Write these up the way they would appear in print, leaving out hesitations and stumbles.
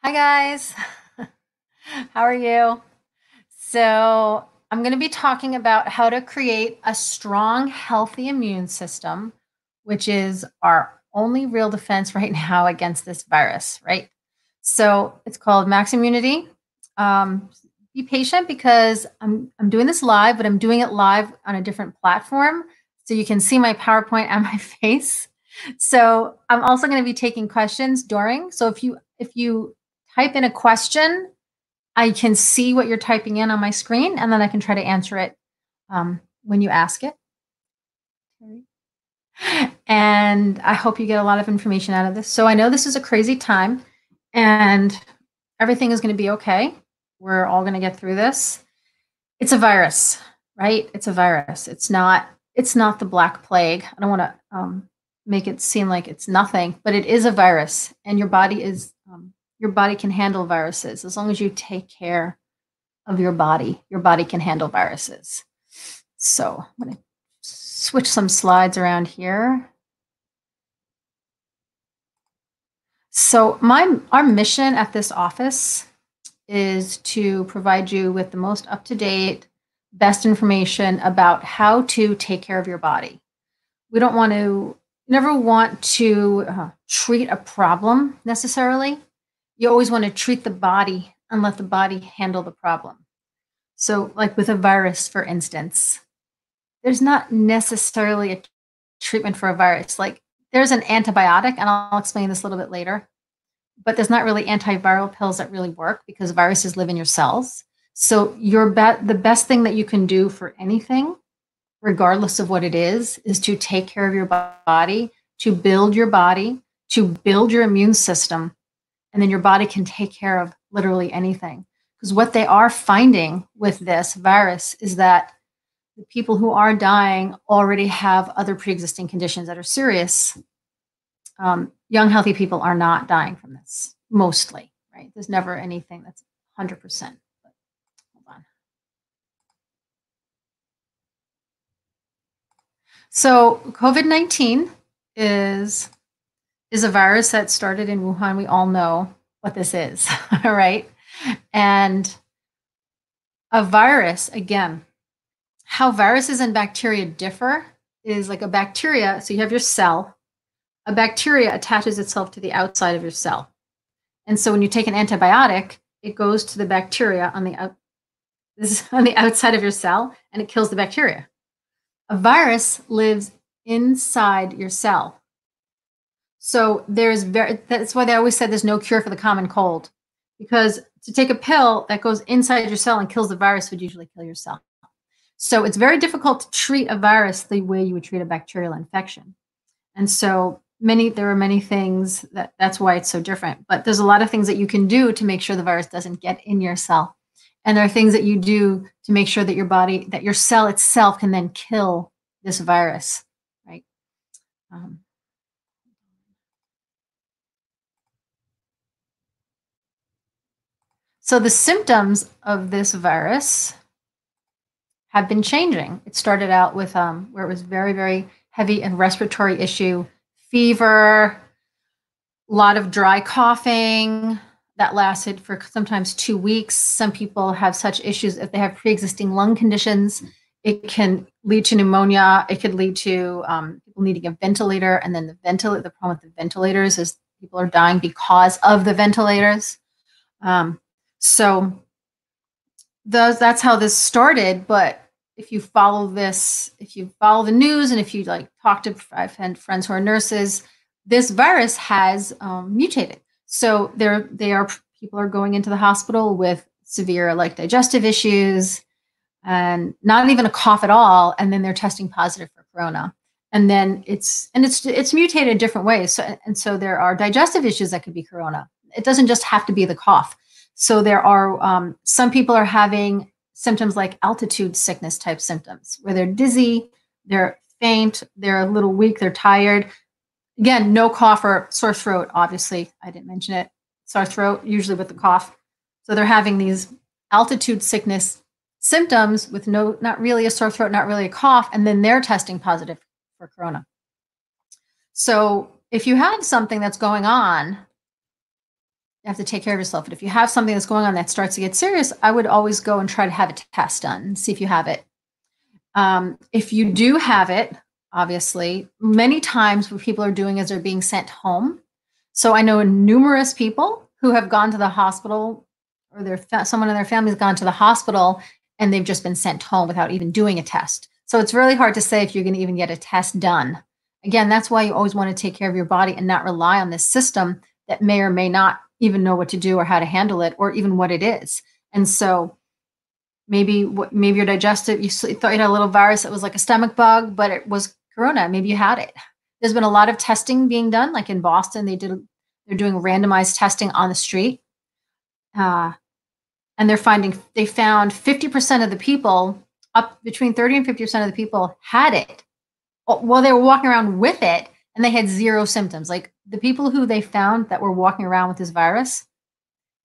Hi guys. How are you? So, I'm going to be talking about how to create a strong, healthy immune system, which is our only real defense right now against this virus, right? So, it's called Max Immunity. Um, be patient because I'm doing this live, but I'm doing it live on a different platform, so you can see my PowerPoint and my face. So, I'm also going to be taking questions during. So, if you type in a question, I can see what you're typing in on my screen, and then I can try to answer it when you ask it. And I hope you get a lot of information out of this. So I know this is a crazy time, and everything is going to be okay. We're all going to get through this. It's a virus, right? It's a virus. It's not the Black Plague. I don't want to make it seem like it's nothing, but it is a virus, and your body can handle viruses as long as you take care of your body. Your body can handle viruses. So I'm going to switch some slides around here. So our mission at this office is to provide you with the most up-to-date, best information about how to take care of your body. We don't want to never want to treat a problem necessarily. You always want to treat the body and let the body handle the problem. So, like with a virus, for instance, there's not necessarily a treatment for a virus. Like there's an antibiotic, and I'll explain this a little bit later, but there's not really antiviral pills that really work because viruses live in your cells. So the best thing that you can do for anything, regardless of what it is to take care of your body, to build your immune system, and then your body can take care of literally anything. Because what they are finding with this virus is that the people who are dying already have other pre-existing conditions that are serious. Young, healthy people are not dying from this, mostly, right? There's never anything that's 100%. But hold on. So COVID-19 is is a virus that started in Wuhan. We all know what this is, right? And a virus, again, how viruses and bacteria differ is like a bacteria. So you have your cell. A bacteria attaches itself to the outside of your cell. And so when you take an antibiotic, it goes to the bacteria this is on the outside of your cell, and it kills the bacteria. A virus lives inside your cell. So that's why they always said there's no cure for the common cold, because to take a pill that goes inside your cell and kills the virus would usually kill your cell. So it's very difficult to treat a virus the way you would treat a bacterial infection. And so there are many things that's why it's so different. But there's a lot of things that you can do to make sure the virus doesn't get in your cell. And there are things that you do to make sure that your cell itself can then kill this virus, right? Um, so the symptoms of this virus have been changing. It started out with where it was very, very heavy and respiratory issue, fever, a lot of dry coughing that lasted for sometimes 2 weeks. Some people have such issues if they have pre-existing lung conditions. It can lead to pneumonia. It could lead to people needing a ventilator, and then the problem with the ventilators is people are dying because of the ventilators. So that's how this started. But if you follow the news, and if you like talk to friends who are nurses, this virus has mutated. So people are going into the hospital with severe like digestive issues and not even a cough at all, and then they're testing positive for corona. And then it's mutated different ways. So there are digestive issues that could be corona. It doesn't just have to be the cough. So there are some people are having symptoms like altitude sickness type symptoms, where they're dizzy, they're faint, they're a little weak, they're tired. Again, no cough or sore throat. Obviously, I didn't mention it. Sore throat, usually with the cough. So they're having these altitude sickness symptoms with not really a sore throat, not really a cough, and then they're testing positive for corona. So if you have something that's going on you have to take care of yourself. But if you have something that's going on that starts to get serious, I would always go and try to have a test done and see if you have it. If you do have it, obviously, many times what people are doing is they're being sent home. So I know numerous people who have gone to the hospital, or someone in their family has gone to the hospital and they've just been sent home without even doing a test. So it's really hard to say if you're going to even get a test done. Again, that's why you always want to take care of your body and not rely on this system that may or may not even know what to do or how to handle it or even what it is. And so maybe your digestive, you thought you had a little virus that was like a stomach bug, but it was corona. Maybe you had it. There's been a lot of testing being done, like in Boston, they're doing randomized testing on the street. And they found 50% of the people, up between 30 and 50% of the people had it while they were walking around with it, and they had zero symptoms. Like the people who they found that were walking around with this virus,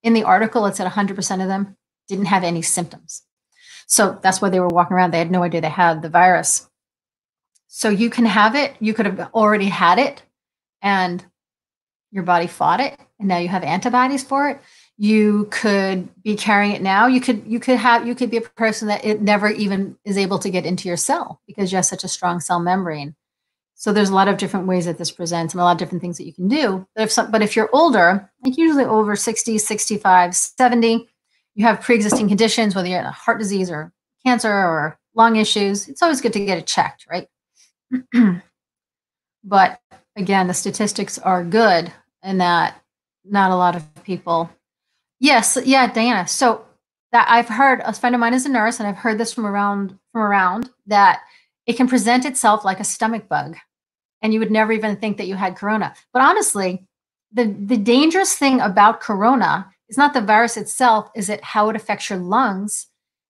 in the article, it said 100% of them didn't have any symptoms. So that's why they were walking around. They had no idea they had the virus. So you can have it. You could have already had it and your body fought it, and now you have antibodies for it. You could be carrying it now. You could be a person that it never even is able to get into your cell because you have such a strong cell membrane. So there's a lot of different ways that this presents and a lot of different things that you can do. But if you're older, like usually over 60, 65, 70, you have pre-existing conditions, whether you're in heart disease or cancer or lung issues, it's always good to get it checked, right? But again, the statistics are good in that not a lot of people. Yes, yeah, Diana. So that I've heard, a friend of mine is a nurse, and I've heard this from around that it can present itself like a stomach bug, and you would never even think that you had corona. But honestly, the dangerous thing about corona is not the virus itself, is it how it affects your lungs,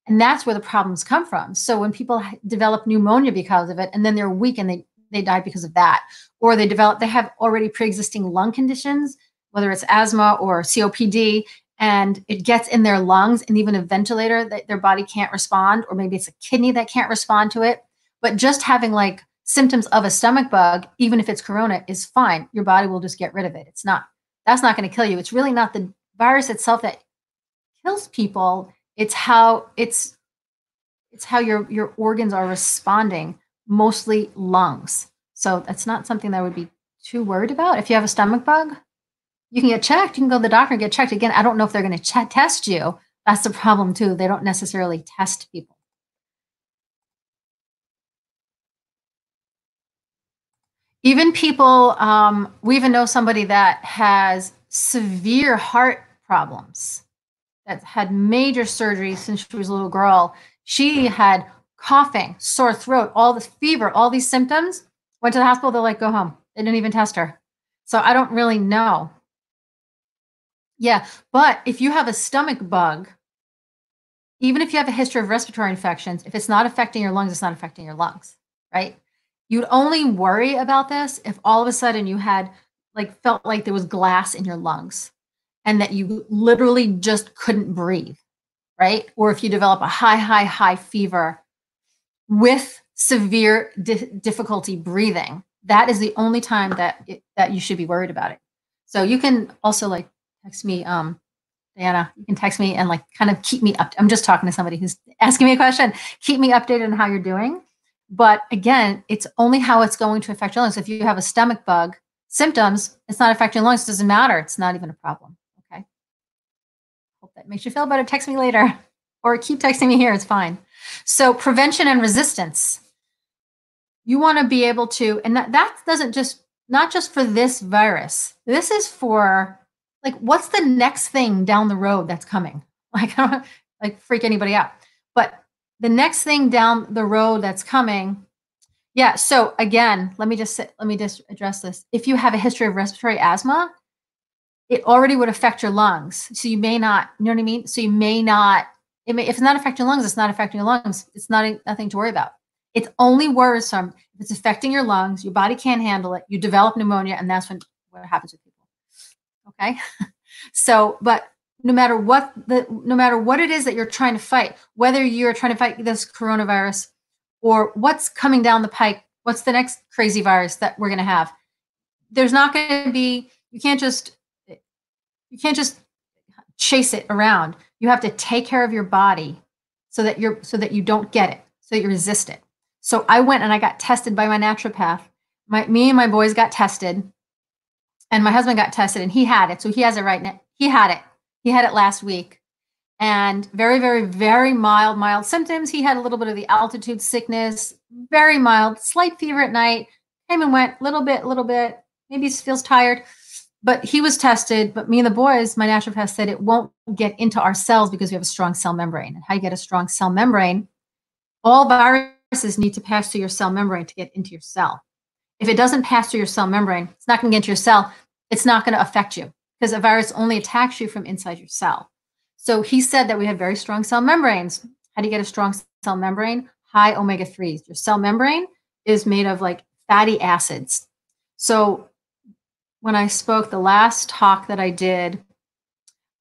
and that's where the problems come from. So when people develop pneumonia because of it, and then they're weak and they die because of that, or they have already pre-existing lung conditions, whether it's asthma or COPD, and it gets in their lungs, and even a ventilator that their body can't respond, or maybe it's a kidney that can't respond to it. But just having like symptoms of a stomach bug, even if it's corona, is fine. Your body will just get rid of it. That's not going to kill you. It's really not the virus itself that kills people. It's how your organs are responding, mostly lungs. So that's not something that I would be too worried about. If you have a stomach bug, you can get checked. You can go to the doctor and get checked. Again, I don't know if they're going to test you. That's the problem too. They don't necessarily test people. Even people, we even know somebody that has severe heart problems, that had major surgery since she was a little girl. She had coughing, sore throat, all this fever, all these symptoms. Went to the hospital, they're like, go home. They didn't even test her. So I don't really know. Yeah, but if you have a stomach bug, even if you have a history of respiratory infections, if it's not affecting your lungs, it's not affecting your lungs, right? You'd only worry about this if all of a sudden you had felt like there was glass in your lungs and that you literally just couldn't breathe, right? Or if you develop a high fever with severe difficulty breathing, that is the only time that you should be worried about it. So you can also text me, Diana, you can text me and kind of keep me up. I'm just talking to somebody who's asking me a question. Keep me updated on how you're doing. But again, it's only how it's going to affect your lungs. If you have a stomach bug symptoms, it's not affecting your lungs. It doesn't matter. It's not even a problem. Okay. Hope that makes you feel better. Text me later or keep texting me here. It's fine. So prevention and resistance. You want to be able to, and that doesn't not just for this virus. This is for what's the next thing down the road that's coming? I don't freak anybody out. But the next thing down the road that's coming. Yeah. So again, let me just address this. If you have a history of respiratory asthma, it already would affect your lungs. So you may not, you know what I mean? So you may not, if it's not affecting your lungs, it's not affecting your lungs. It's nothing to worry about. It's only worrisome if it's affecting your lungs, your body can't handle it, you develop pneumonia, and that's what happens with people. Okay. So, but no matter what it is that you're trying to fight, whether you're trying to fight this coronavirus or what's coming down the pike, what's the next crazy virus that we're going to have, there's not going to be, you can't just You can't just chase it around. You have to take care of your body so that you don't get it, so that you resist it. So I went and I got tested by my naturopath. Me and my boys got tested, and my husband got tested, and he had it. So he has it right now. He had it. He had it last week, and very, very, very mild symptoms. He had a little bit of the altitude sickness, very mild, slight fever at night. Came and went, little bit. Maybe he feels tired. But he was tested, but me and the boys, my naturopath said it won't get into our cells because we have a strong cell membrane. And how you get a strong cell membrane, all viruses need to pass through your cell membrane to get into your cell. If it doesn't pass through your cell membrane, it's not going to get into your cell. It's not going to affect you because a virus only attacks you from inside your cell. So he said that we have very strong cell membranes. How do you get a strong cell membrane? High omega-3s. Your cell membrane is made of like fatty acids. So when I spoke, the last talk that I did,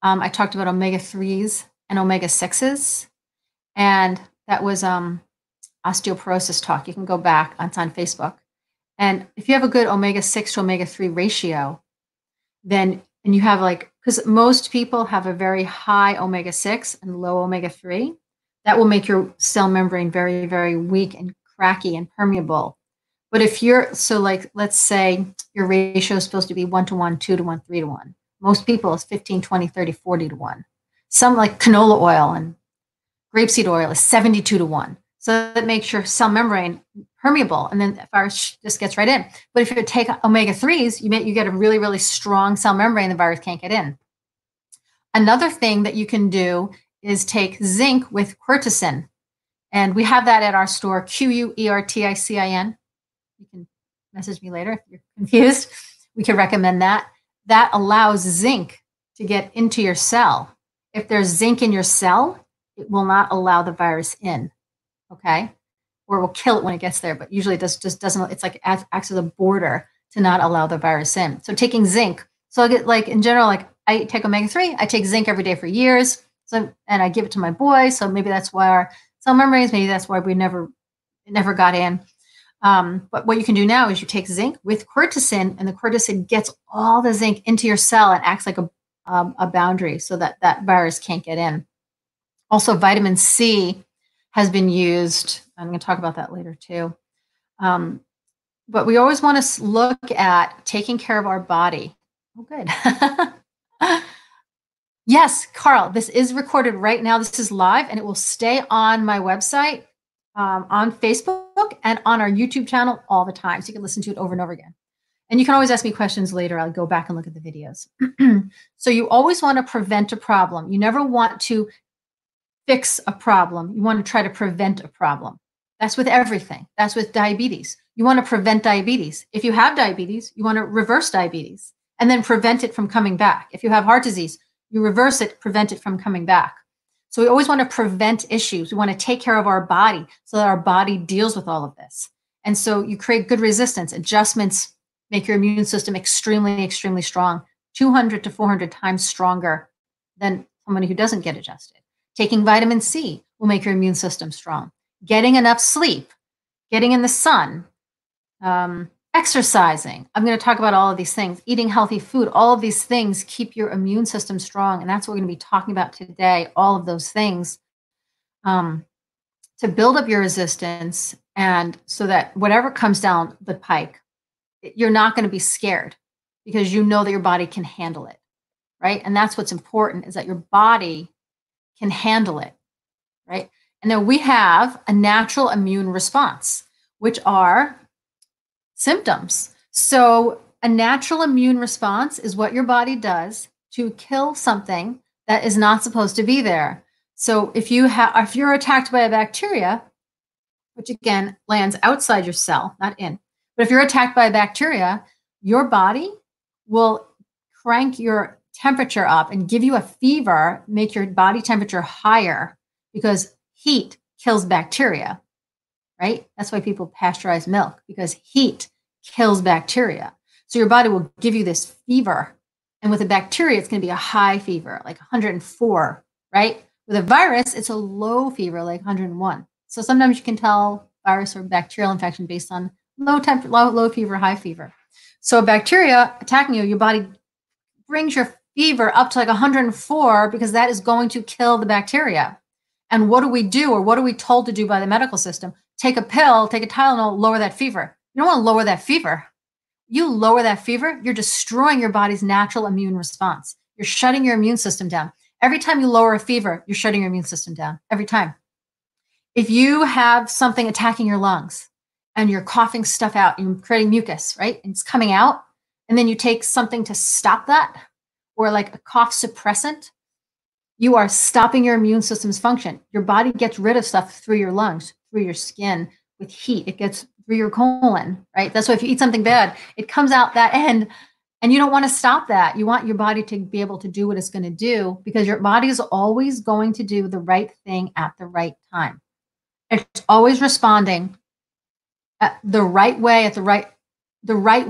I talked about omega-3s and omega-6s, and that was osteoporosis talk. You can go back, it's on Facebook. And if you have a good omega-6 to omega-3 ratio, then, and you have like, because most people have a very high omega-6 and low omega-3, that will make your cell membrane very, very weak and cracky and permeable. But if you're, so like, let's say your ratio is supposed to be 1-to-1, 2-to-1, 3-to-1. Most people is 15, 20, 30, 40-to-1. Some like canola oil and grapeseed oil is 72-to-1. So that makes your cell membrane permeable, and then the virus just gets right in. But if you take omega-3s, you get a really, really strong cell membrane, the virus can't get in. Another thing that you can do is take zinc with quercetin. And we have that at our store, Querticin. You can message me later if you're confused. We can recommend that. That allows zinc to get into your cell. If there's zinc in your cell, it will not allow the virus in, okay? Or it will kill it when it gets there, but usually it just doesn't, it's like acts as a border to not allow the virus in. So taking zinc, so I get like in general, like I take omega-3, I take zinc every day for years, so, and I give it to my boys, so maybe that's why our cell membranes, maybe that's why it never got in. But what you can do now is you take zinc with quercetin, and the quercetin gets all the zinc into your cell and acts like a boundary so that that virus can't get in. Also, vitamin C has been used. I'm going to talk about that later too. But we always want to look at taking care of our body. Oh, good. Yes, Carl, this is recorded right now. This is live, and it will stay on my website, on Facebook, and on our YouTube channel all the time. So you can listen to it over and over again. And you can always ask me questions later. I'll go back and look at the videos. So you always want to prevent a problem. You never want to fix a problem. You want to try to prevent a problem. That's with everything. That's with diabetes. You want to prevent diabetes. If you have diabetes, you want to reverse diabetes and then prevent it from coming back. If you have heart disease, you reverse it, prevent it from coming back. So we always want to prevent issues. We want to take care of our body so that our body deals with all of this. And so you create good resistance. Adjustments make your immune system extremely, extremely strong, 200 to 400 times stronger than somebody who doesn't get adjusted. Taking vitamin C will make your immune system strong. Getting enough sleep, getting in the sun, exercising. I'm going to talk about all of these things. Eating healthy food, all of these things keep your immune system strong. And that's what we're going to be talking about today, all of those things to build up your resistance, and so that whatever comes down the pike, you're not going to be scared because you know that your body can handle it, right? And that's what's important, is that your body can handle it, right? And then we have a natural immune response, which are symptoms. So a natural immune response is what your body does to kill something that is not supposed to be there. So if you're attacked by a bacteria, which again lands outside your cell, not in, but if you're attacked by a bacteria, your body will crank your temperature up and give you a fever, make your body temperature higher, because heat kills bacteria, right? That's why people pasteurize milk, because heat kills bacteria. So your body will give you this fever. And with a bacteria, it's going to be a high fever, like 104, right? With a virus, it's a low fever, like 101. So sometimes you can tell virus or bacterial infection based on low fever, high fever. So a bacteria attacking you, your body brings your fever up to like 104 because that is going to kill the bacteria. And what do we do, or what are we told to do by the medical system? Take a pill, take a Tylenol, lower that fever. You don't want to lower that fever. You lower that fever, you're destroying your body's natural immune response. You're shutting your immune system down. Every time you lower a fever, you're shutting your immune system down. Every time. If you have something attacking your lungs and you're coughing stuff out, you're creating mucus, right? And it's coming out, and then you take something to stop that, or like a cough suppressant, you are stopping your immune system's function. Your body gets rid of stuff through your lungs, through your skin, with heat. It gets through your colon, right? That's why if you eat something bad, it comes out that end, and you don't want to stop that. You want your body to be able to do what it's going to do, because your body is always going to do the right thing at the right time. It's always responding at the right way, at the right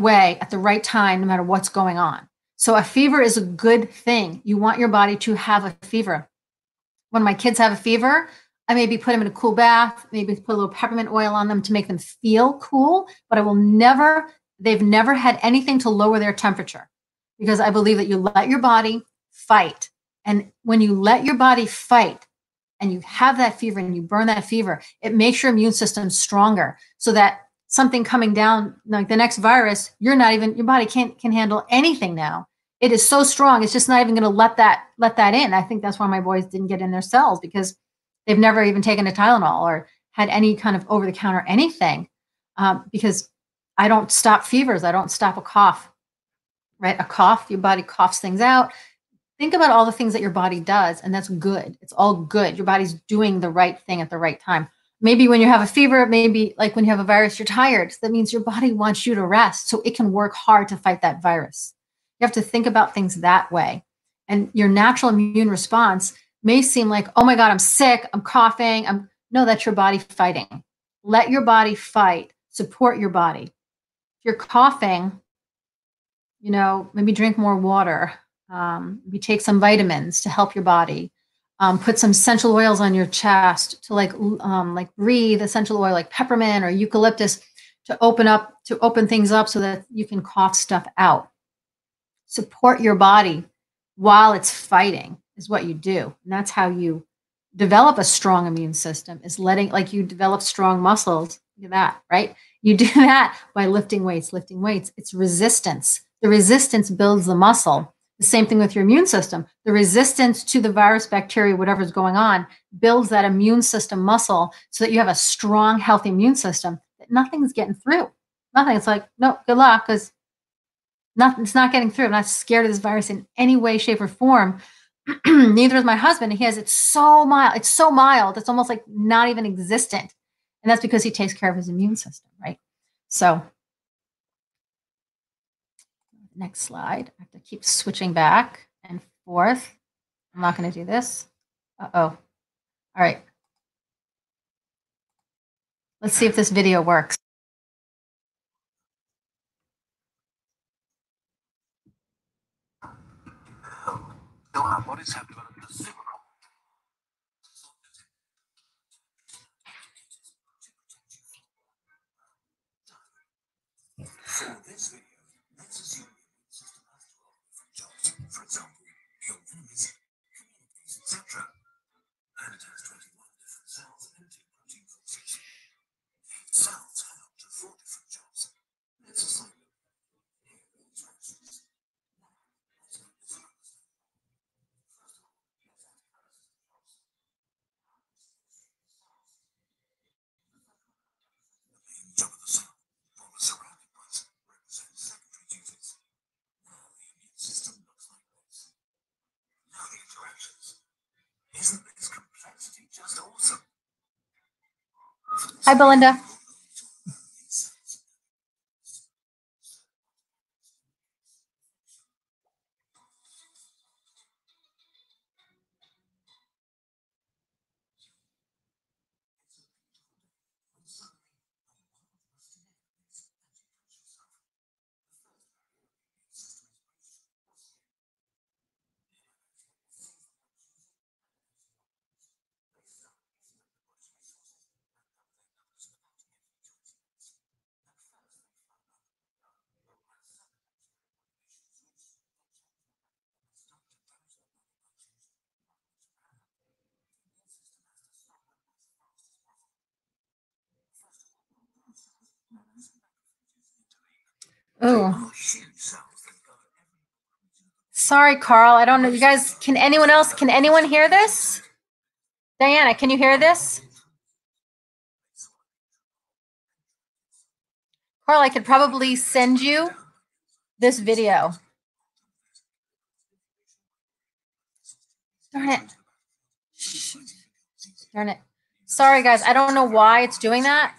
way at the right time, no matter what's going on. So a fever is a good thing. You want your body to have a fever. When my kids have a fever, I maybe put them in a cool bath, maybe put a little peppermint oil on them to make them feel cool, but they've never had anything to lower their temperature, because I believe that you let your body fight. And when you let your body fight and you have that fever and you burn that fever, it makes your immune system stronger, so that something coming down, like the next virus, your body can handle anything now. It is so strong, it's just not even going to let that in. I think that's why my boys didn't get in their cells, because they've never even taken a Tylenol or had any kind of over the counter anything, because I don't stop fevers. I don't stop a cough, right? A cough, your body coughs things out. Think about all the things that your body does, and that's good. It's all good. Your body's doing the right thing at the right time. Maybe when you have a fever, maybe like when you have a virus, you're tired. That means your body wants you to rest so it can work hard to fight that virus. You have to think about things that way. And your natural immune response may seem like, oh my God, I'm sick, I'm coughing. No, that's your body fighting. Let your body fight, support your body. If you're coughing, maybe drink more water. Maybe take some vitamins to help your body. Put some essential oils on your chest to like breathe essential oil, like peppermint or eucalyptus, to open things up so that you can cough stuff out. Support your body while it's fighting is what you do. And that's how you develop a strong immune system, is like you develop strong muscles. Look at that, right? You do that by lifting weights. It's resistance. The resistance builds the muscle. The same thing with your immune system. The resistance to the virus, bacteria, whatever's going on, builds that immune system muscle so that you have a strong, healthy immune system that nothing's getting through. Nothing. It's like, no, good luck, because it's not getting through. I'm not scared of this virus in any way, shape, or form. Neither is my husband. It's so mild. It's so mild. It's almost like not even existent. And that's because he takes care of his immune system, right? So next slide. I have to keep switching back and forth. I'm not going to do this. Uh-oh. All right. Let's see if this video works. So our bodies have developed a super. For this video, let's assume your system has 12 different jobs. For example, your enemies, communities, etc. And it has 21 different cells and 2 protein forces. Each cells have up to 4 different jobs. Let's assign them these functions. Job of the cell, what was surrounded by represents secondary duties. Now the immune system looks like this. Now the interactions. Isn't this complexity just awesome? Hi, Belinda. They Ooh. are huge cells that cover every Sorry, Carl. I don't know. You guys, can anyone hear this? Diana, can you hear this? Carl, I could probably send you this video. Darn it. Darn it. Sorry, guys. I don't know why it's doing that.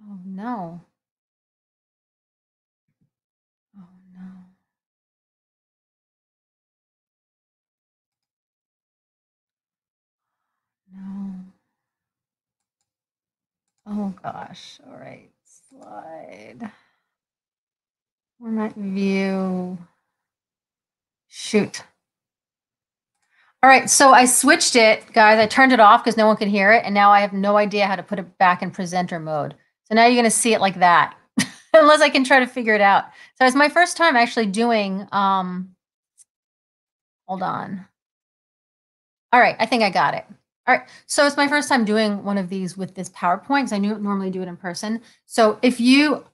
Oh, no. Oh, no. No. Oh, gosh. All right. Slide. Format view. Shoot. All right, so I switched it, guys. I turned it off because no one could hear it, and now I have no idea how to put it back in presenter mode. So now you're going to see it like that, unless I can try to figure it out. So it's my first time actually doing, hold on. All right, I think I got it. All right, so it's my first time doing one of these with this PowerPoint because I normally do it in person. So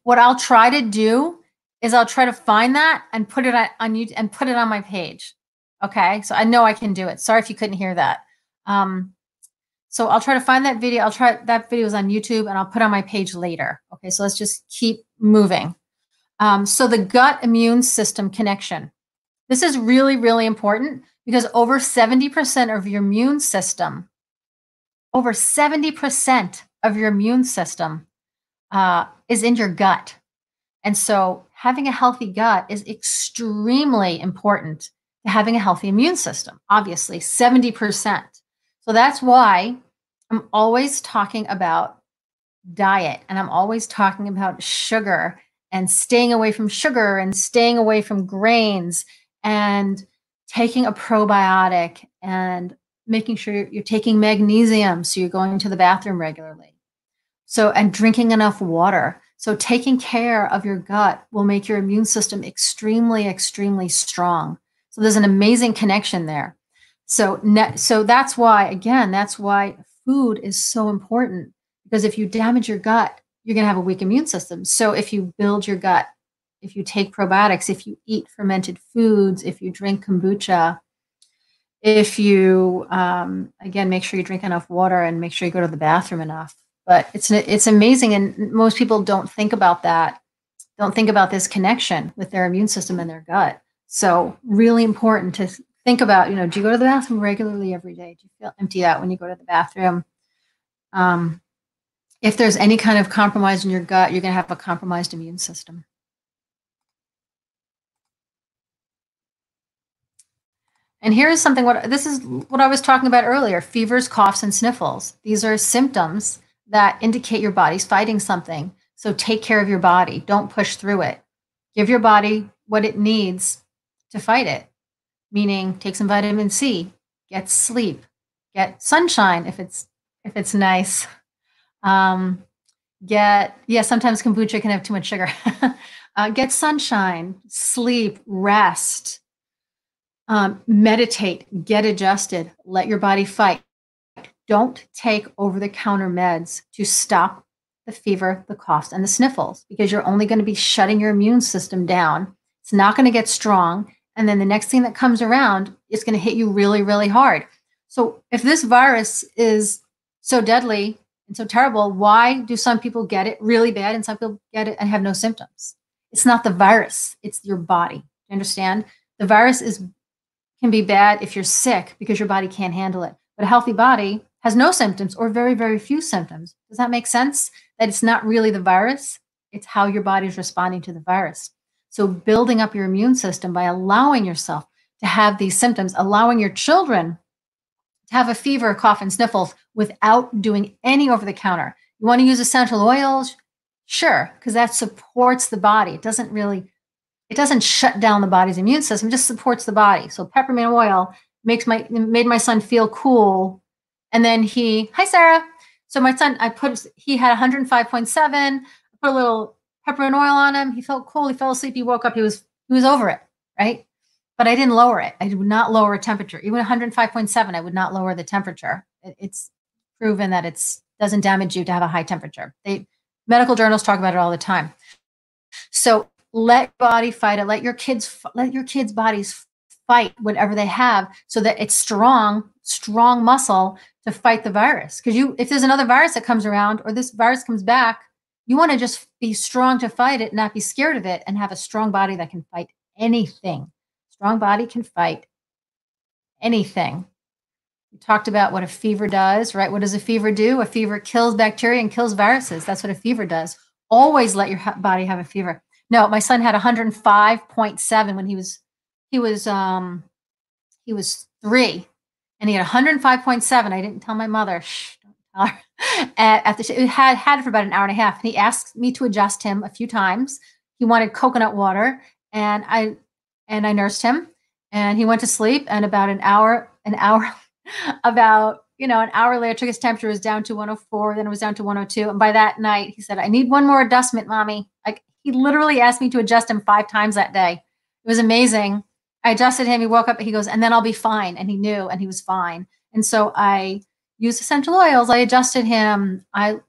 what I'll try to do is I'll try to find that and put it on YouTube and put it on my page. Okay, so I know I can do it. Sorry if you couldn't hear that. So I'll try to find that video. That video is on YouTube and I'll put on my page later. Okay, so let's just keep moving. So the gut immune system connection. This is really, really important because over 70% of your immune system, is in your gut. And so having a healthy gut is extremely important to having a healthy immune system, obviously, 70%. So that's why I'm always talking about diet and I'm always talking about sugar and staying away from sugar and staying away from grains and taking a probiotic and making sure you're taking magnesium so you're going to the bathroom regularly. So, and drinking enough water. So taking care of your gut will make your immune system extremely, extremely strong. So there's an amazing connection there. So that's why food is so important, because if you damage your gut, you're going to have a weak immune system. So if you build your gut, if you take probiotics, if you eat fermented foods, if you drink kombucha, if you, again, make sure you drink enough water and make sure you go to the bathroom enough. But it's amazing, and most people don't think about that, don't think about this connection with their immune system and their gut. So really important to think about, do you go to the bathroom regularly every day? Do you feel empty out when you go to the bathroom? If there's any kind of compromise in your gut, you're going to have a compromised immune system. And here's something, this is what I was talking about earlier, fevers, coughs, and sniffles. These are symptoms that indicate your body's fighting something. So take care of your body. Don't push through it. Give your body what it needs to fight it, meaning take some vitamin C, get sleep, get sunshine if it's nice. Sometimes kombucha can have too much sugar. Get sunshine, sleep, rest. Meditate, get adjusted, let your body fight. Don't take over-the-counter meds to stop the fever, the coughs, and the sniffles, because you're only going to be shutting your immune system down. It's not going to get strong. And then the next thing that comes around is going to hit you really, really hard. So if this virus is so deadly and so terrible, why do some people get it really bad and some people get it and have no symptoms? It's not the virus, it's your body. You understand? The virus can be bad if you're sick because your body can't handle it. But a healthy body has no symptoms or very, very few symptoms. Does that make sense? That it's not really the virus, it's how your body is responding to the virus. So building up your immune system by allowing yourself to have these symptoms, allowing your children to have a fever, cough, and sniffles without doing any over-the-counter. You want to use essential oils? Sure, because that supports the body. It doesn't shut down the body's immune system, it just supports the body. So peppermint oil made my son feel cool. And then hi Sarah. So my son, he had 105.7, I put a little peppermint oil on him. He felt cool. He fell asleep. He woke up. He was over it. Right. but I didn't lower it. I would not lower a temperature. Even 105.7, I would not lower the temperature. It's proven that it doesn't damage you to have a high temperature. Medical journals talk about it all the time. So let your body fight it. Let your kids' bodies fight whatever they have, so that it's strong muscle to fight the virus. Because if there's another virus that comes around, or this virus comes back, you want to just be strong to fight it, not be scared of it, and have a strong body that can fight anything. Strong body can fight anything. We talked about what a fever does, right? What does a fever do? A fever kills bacteria and kills viruses. That's what a fever does. Always let your body have a fever. No, my son had 105.7 when he was 3, and he had 105.7. I didn't tell my mother. Shh, don't tell her. It had it for about an hour and a half. And he asked me to adjust him a few times. He wanted coconut water, and I nursed him, and he went to sleep. And about an hour later, took his temperature, was down to 104, then it was down to 102. And by that night, he said, "I need one more adjustment, mommy." Like, he literally asked me to adjust him 5 times that day. It was amazing. I adjusted him. He woke up. He goes, "And then I'll be fine." And he knew, and he was fine. And so I used essential oils. I adjusted him. I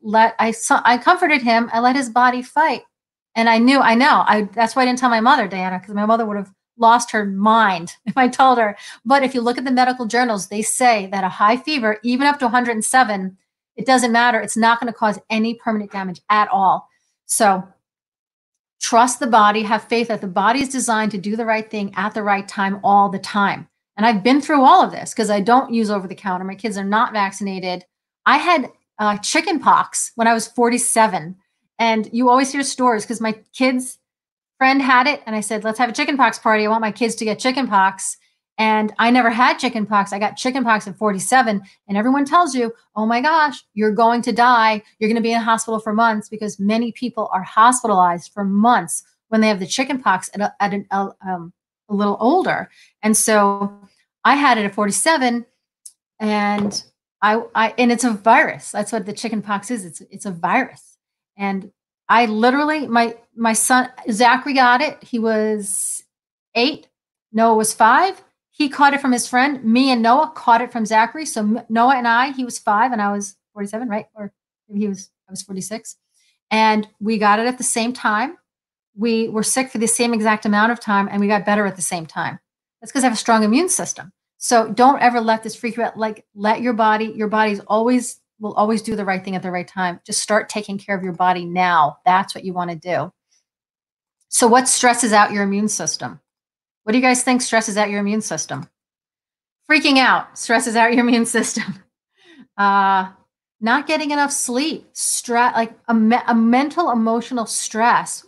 comforted him. I let his body fight. And that's why I didn't tell my mother, Diana, because my mother would have lost her mind if I told her. But if you look at the medical journals, they say that a high fever, even up to 107, it doesn't matter. It's not going to cause any permanent damage at all. So trust the body, have faith that the body is designed to do the right thing at the right time all the time. And I've been through all of this because I don't use over the counter. My kids are not vaccinated. I had chicken pox when I was 47. And you always hear stories because my kids' friend had it. And I said, "Let's have a chicken pox party. I want my kids to get chicken pox." And I never had chicken pox. I got chicken pox at 47. And everyone tells you, "Oh my gosh, you're going to die. You're going to be in a hospital for months," because many people are hospitalized for months when they have the chicken pox at a little older. And so I had it at 47, and and it's a virus. That's what the chicken pox is. It's a virus. And I literally, my son, Zachary, got it. He was 8. Noah was 5. He caught it from his friend. Me and Noah caught it from Zachary. So Noah and he was 5 and I was 47, right? Or maybe I was 46. And we got it at the same time. We were sick for the same exact amount of time, and we got better at the same time. That's because I have a strong immune system. So don't ever let this freak you out. Like, let your body's will always do the right thing at the right time. Just start taking care of your body now. That's what you want to do. So what stresses out your immune system? What do you guys think stresses out your immune system? Freaking out stresses out your immune system. Not getting enough sleep, stress, like a mental, emotional stress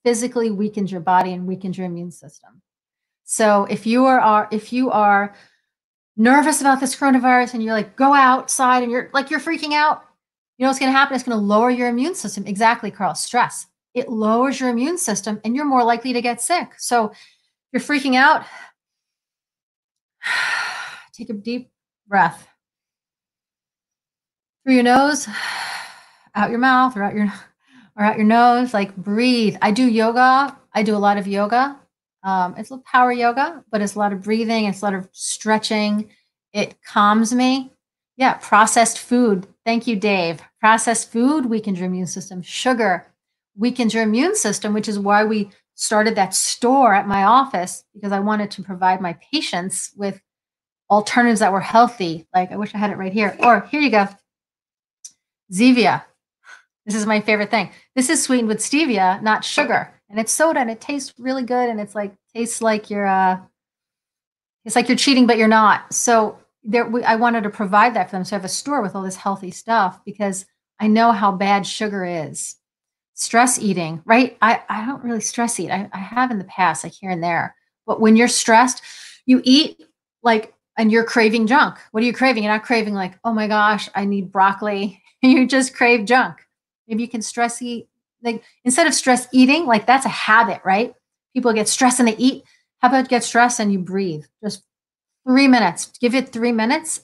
physically weakens your body and weakens your immune system. So if you are nervous about this coronavirus and you're like, go outside and you're freaking out, you know what's going to happen? It's going to lower your immune system. Exactly, Carl. Stress. It lowers your immune system and you're more likely to get sick. So if you're freaking out, take a deep breath through your nose, out your mouth, or out your nose. Like, breathe. I do yoga. I do a lot of yoga. It's a power yoga, but it's a lot of breathing. It's a lot of stretching. It calms me. Yeah, processed food. Thank you, Dave. Processed food weakens your immune system. Sugar weakens your immune system, which is why we started that store at my office, because I wanted to provide my patients with alternatives that were healthy. Like, I wish I had it right here. Or here you go. Zevia. This is my favorite thing. This is sweetened with stevia, not sugar. And it's soda and it tastes really good. And tastes like you're cheating, but you're not. So I wanted to provide that for them. So I have a store with all this healthy stuff because I know how bad sugar is. Stress eating, right? I don't really stress eat. I have in the past, like here and there. But when you're stressed, you eat and you're craving junk. What are you craving? You're not craving like, oh my gosh, I need broccoli. You just crave junk. Maybe you can stress eat. Like, instead of stress eating, like, that's a habit, right? People get stressed and they eat. How about get stressed and you breathe? Just 3 minutes. Give it 3 minutes,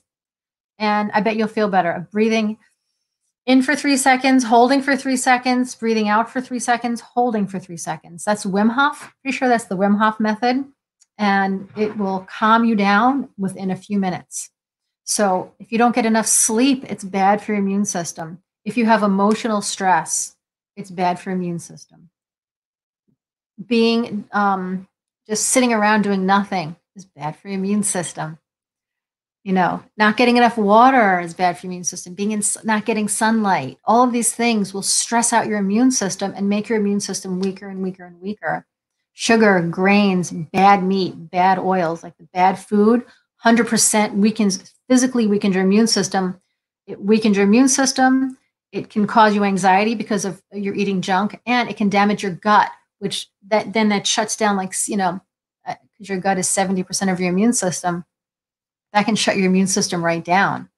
and I bet you'll feel better. Breathing In for 3 seconds, holding for 3 seconds, breathing out for 3 seconds, holding for 3 seconds. That's Wim Hof. Pretty sure that's the Wim Hof method. And it will calm you down within a few minutes. So if you don't get enough sleep, it's bad for your immune system. If you have emotional stress, it's bad for your immune system. Being just sitting around doing nothing is bad for your immune system. You know, not getting enough water is bad for your immune system. Not getting sunlight, all of these things will stress out your immune system and make your immune system weaker and weaker and weaker. Sugar, grains, bad meat, bad oils, like the bad food, 100% physically weakens your immune system. It weakens your immune system. It can cause you anxiety because of you're eating junk, and it can damage your gut, which that shuts down, like, you know, because your gut is 70% of your immune system. That can shut your immune system right down.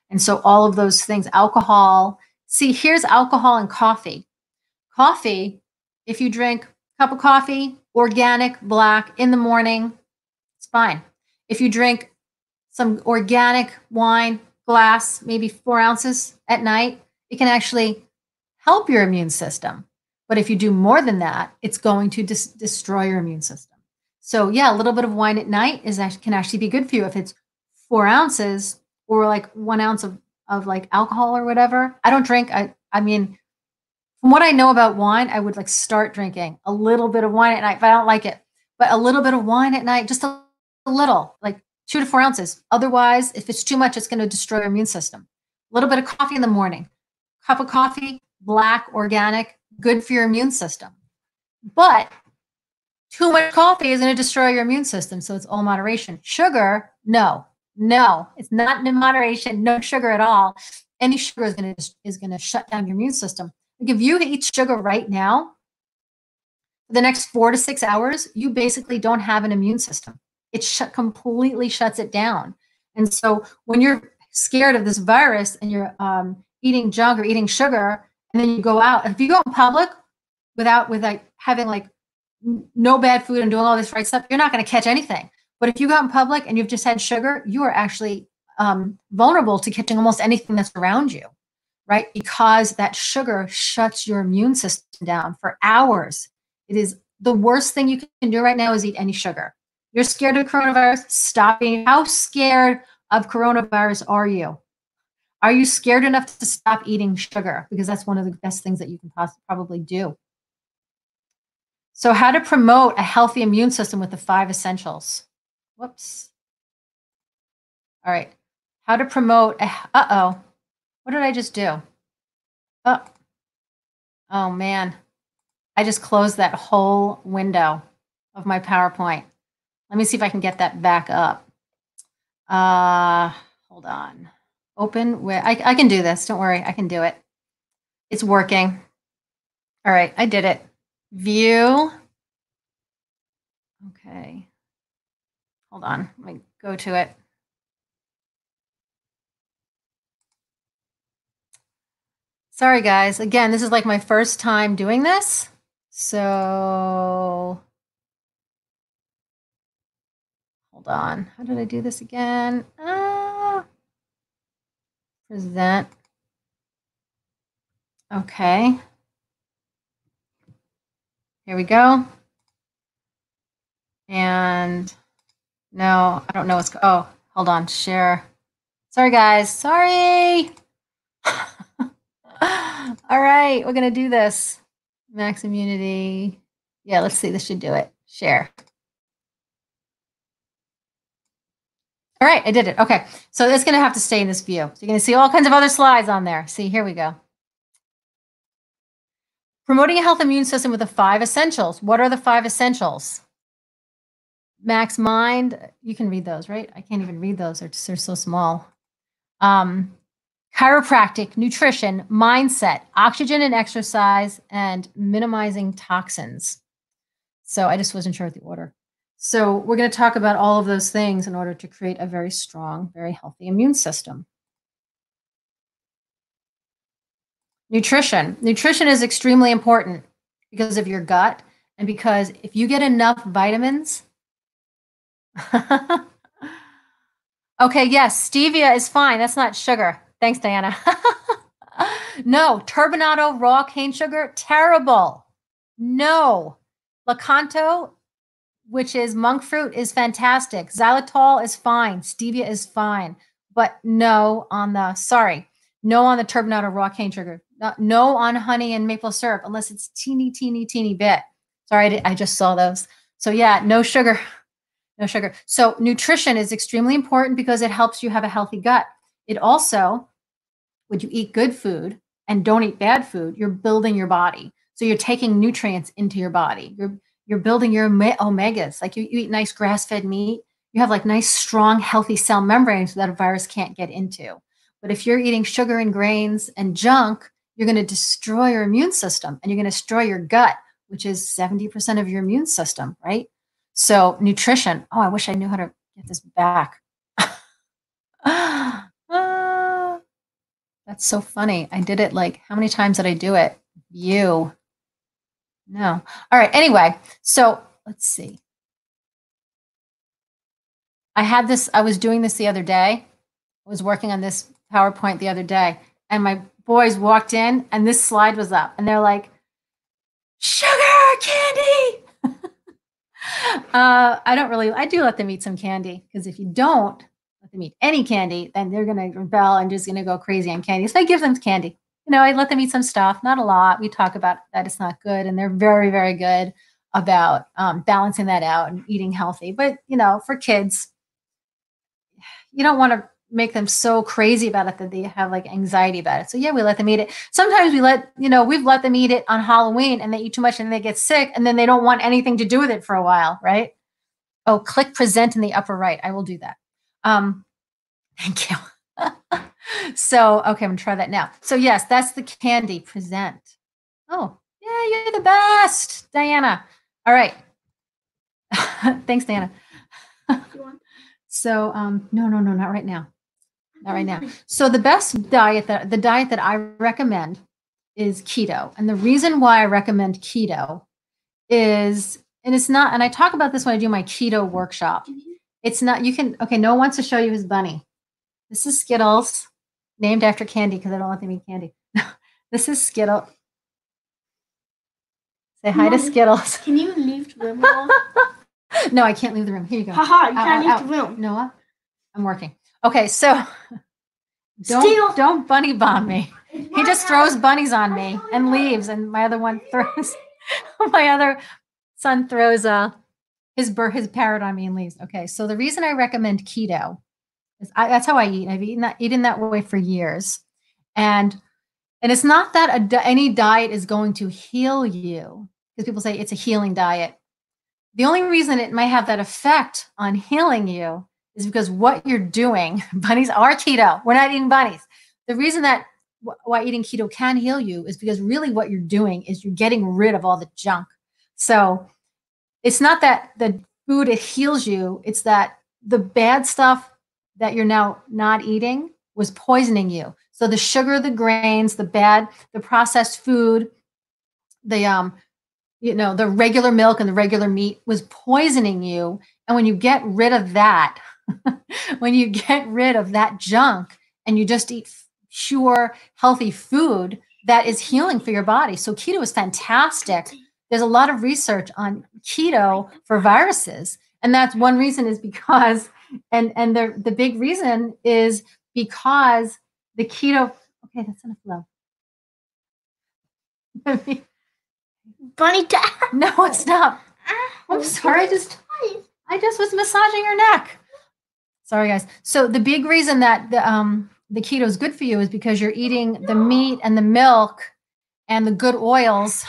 And so all of those things, alcohol, see, here's alcohol and coffee. Coffee, if you drink a cup of coffee, organic, black, in the morning, it's fine. If you drink some organic wine, glass, maybe 4 ounces at night, it can actually help your immune system. But if you do more than that, it's going to destroy your immune system. So yeah, a little bit of wine at night can actually be good for you if it's 4 ounces or like 1 ounce of like alcohol or whatever. I don't drink. I mean, from what I know about wine, I would like start drinking a little bit of wine at night, but I don't like it. But a little bit of wine at night, just a little, like 2 to 4 ounces. Otherwise, if it's too much, it's going to destroy your immune system. A little bit of coffee in the morning. Cup of coffee, black, organic, good for your immune system. But too much coffee is going to destroy your immune system. So it's all moderation. Sugar, no, it's not in moderation. No sugar at all. Any sugar is going to shut down your immune system. Like if you eat sugar right now, for the next 4 to 6 hours, you basically don't have an immune system. It completely shuts it down. And so when you're scared of this virus and you're eating junk or eating sugar, and then you go out, if you go in public with like having like no bad food and doing all this right stuff, you're not going to catch anything. But if you go out in public and you've just had sugar, you are actually vulnerable to catching almost anything that's around you, right? Because that sugar shuts your immune system down for hours. It is the worst thing you can do right now is eat any sugar. You're scared of coronavirus? Stop eating. How scared of coronavirus are you? Are you scared enough to stop eating sugar? Because that's one of the best things that you can probably do. So how to promote a healthy immune system with the 5 essentials. Whoops. All right. How to promote uh-oh. What did I just do? Oh man. I just closed that whole window of my PowerPoint. Let me see if I can get that back up. Hold on. Open where I can do this. Don't worry. I can do it. It's working. All right. I did it. View. Okay. Hold on. Let me go to it. Sorry, guys. Again, this is like my first time doing this. So hold on. How did I do this again? Present. Okay. Here we go. And no, I don't know what's, oh, hold on, share. Sorry, guys, sorry. All right, we're gonna do this. Max immunity. Yeah, let's see, this should do it. Share. All right, I did it. Okay, so it's gonna have to stay in this view. So you're gonna see all kinds of other slides on there. See, here we go. Promoting a healthy immune system with the 5 essentials. What are the 5 essentials? Max Mind, you can read those, right? I can't even read those. They're so small. Chiropractic, nutrition, mindset, oxygen and exercise, and minimizing toxins. So I just wasn't sure of the order. So we're going to talk about all of those things in order to create a very strong, very healthy immune system. Nutrition. Nutrition is extremely important because of your gut and because if you get enough vitamins. Okay, yes, stevia is fine. That's not sugar. Thanks, Diana. No, turbinado raw cane sugar, terrible. No. Lakanto, which is monk fruit, is fantastic. Xylitol is fine. Stevia is fine. But no on the, sorry, no on the turbinado raw cane sugar. No on honey and maple syrup unless it's teeny bit. Sorry, I just saw those. So yeah, no sugar. No sugar. So nutrition is extremely important because it helps you have a healthy gut. It also, when you eat good food and don't eat bad food, you're building your body. So you're taking nutrients into your body. You're building your omegas. Like you eat nice grass-fed meat, you have like nice, strong, healthy cell membranes that a virus can't get into. But if you're eating sugar and grains and junk, you're going to destroy your immune system and you're going to destroy your gut, which is 70% of your immune system, right? So nutrition. Oh, I wish I knew how to get this back. That's so funny. I did it like, how many times did I do it? You. No. All right. Anyway, so let's see. I was doing this the other day. I was working on this PowerPoint the other day, and my boys walked in, and this slide was up, and they're like, sugar candy. I do let them eat some candy because if you don't let them eat any candy, then they're going to rebel and just going to go crazy on candy. So I give them candy. I let them eat some stuff, not a lot. We talk about that it's not good, and they're very, very good about balancing that out and eating healthy. But, for kids, you don't want to make them so crazy about it that they have like anxiety about it. So yeah, we let them eat it. Sometimes we've let them eat it on Halloween and they eat too much and they get sick and then they don't want anything to do with it for a while, right? Oh, click present in the upper right. I will do that. Thank you. So, okay, I'm gonna try that now. So yes, that's the candy present. Oh, yeah, you're the best, Diana. All right. Thanks, Diana. So, no, not right now. Not right now. So the diet that I recommend is keto. And the reason why I recommend keto is, and it's not, and I talk about this when I do my keto workshop. It's not, okay, Noah wants to show you his bunny. This is Skittles, named after candy because I don't let them eat candy. This is Skittles. Say hi to Skittles. Can you leave the room now? No, I can't leave the room. Here you go. Haha, you can't leave the room. Noah, I'm working. Okay, so don't bunny bomb me. He just throws bunnies on me and leaves, and my other one throws. My other son throws his parrot on me and leaves. Okay, so the reason I recommend keto is that's how I eat. I've eaten that way for years, and it's not that any diet is going to heal you, because people say it's a healing diet. The only reason it might have that effect on healing you is because what you're doing, bunnies are keto. We're not eating bunnies. The reason that why eating keto can heal you is because really what you're doing is you're getting rid of all the junk. So it's not that the food, it heals you. It's that the bad stuff that you're now not eating was poisoning you. So the sugar, the grains, the processed food, the regular milk and the regular meat was poisoning you. And when you get rid of that, when you get rid of that junk and you just eat pure, healthy food, that is healing for your body. So keto is fantastic. There's a lot of research on keto for viruses. And that's one reason is because, and the big reason is because the keto, okay, that's enough love. Bunny dad. No, stop. I'm sorry. I just was massaging your neck. Sorry, guys. So the big reason that the keto is good for you is because you're eating the meat and the milk and the good oils.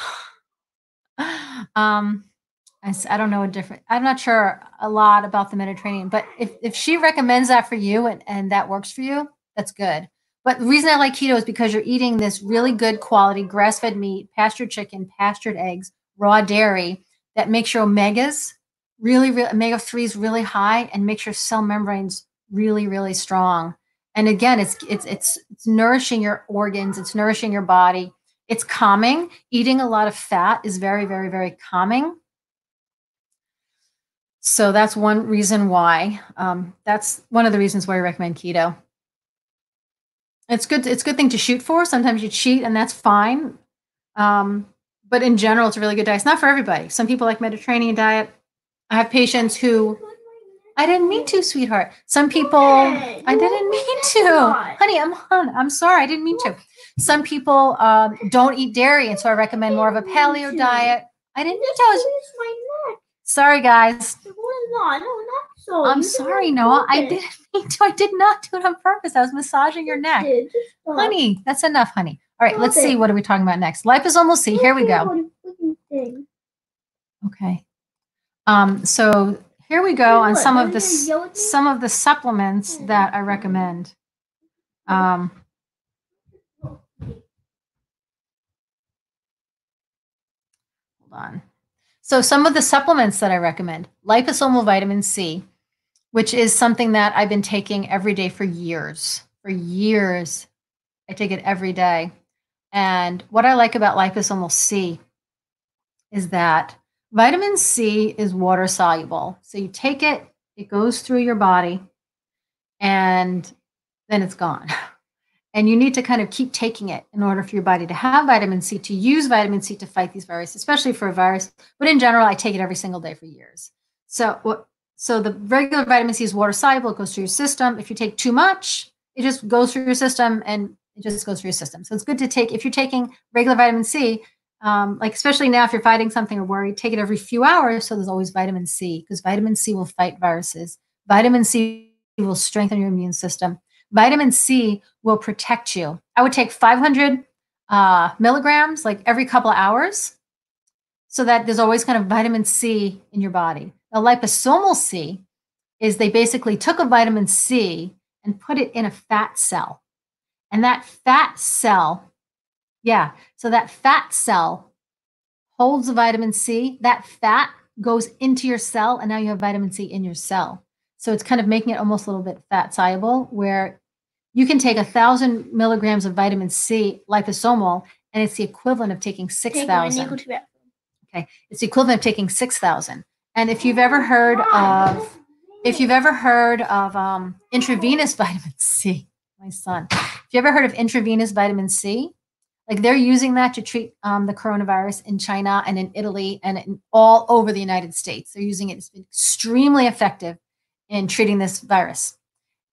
I don't know I'm not sure a lot about the Mediterranean, but if she recommends that for you and that works for you, that's good. But the reason I like keto is because you're eating this really good quality grass-fed meat, pastured chicken, pastured eggs, raw dairy that makes your omegas really, omega-3s really high and makes your cell membranes really, really strong. And again, it's nourishing your organs, it's nourishing your body. It's calming. Eating a lot of fat is very, very, very calming. So that's one reason why. That's one of the reasons why I recommend keto. It's good. It's a good thing to shoot for. Sometimes you cheat, and that's fine. But in general, it's a really good diet. It's not for everybody. Some people like Mediterranean diet. I have patients who I didn't mean to, sweetheart. Some people I didn't mean to, honey. I'm sorry. I didn't mean to. Some people don't eat dairy, and so I recommend more of a paleo diet. I didn't mean to. My neck. Sorry, guys. No, not so. I'm sorry, Noah. I didn't mean to. I did not do it on purpose. I was massaging your neck. Honey, that's enough, honey. All right, let's see. What are we talking about next? Liposomal C. Here we go. Okay. So here we go on some of the supplements that I recommend. Hold on. So some of the supplements that I recommend: liposomal vitamin C, which is something that I've been taking every day for years. For years, I take it every day. And what I like about liposomal C is that vitamin C is water soluble. So you take it, it goes through your body, and then it's gone. And you need to kind of keep taking it in order for your body to have vitamin C, to use vitamin C to fight these viruses, especially for a virus. But in general, I take it every single day for years. So the regular vitamin C is water soluble. It goes through your system. If you take too much, it just goes through your system, and it just goes through your system. So it's good to take, if you're taking regular vitamin C, like especially now if you're fighting something or worried, take it every few hours. So there's always vitamin C, because vitamin C will fight viruses. Vitamin C will strengthen your immune system. Vitamin C will protect you. I would take 500 milligrams like every couple of hours, so that there's always kind of vitamin C in your body. Now, liposomal C is they basically took a vitamin C and put it in a fat cell. And that fat cell, so that fat cell holds the vitamin C. That fat goes into your cell, and now you have vitamin C in your cell. So it's kind of making it almost a little bit fat soluble, where you can take 1,000 milligrams of vitamin C liposomal, and it's the equivalent of taking 6,000. Okay, it's the equivalent of taking 6,000. And if you've ever heard of intravenous vitamin C, my son, if you ever heard of intravenous vitamin C, like they're using that to treat the coronavirus in China and in Italy and all over the United States. They're using it. It's been extremely effective in treating this virus.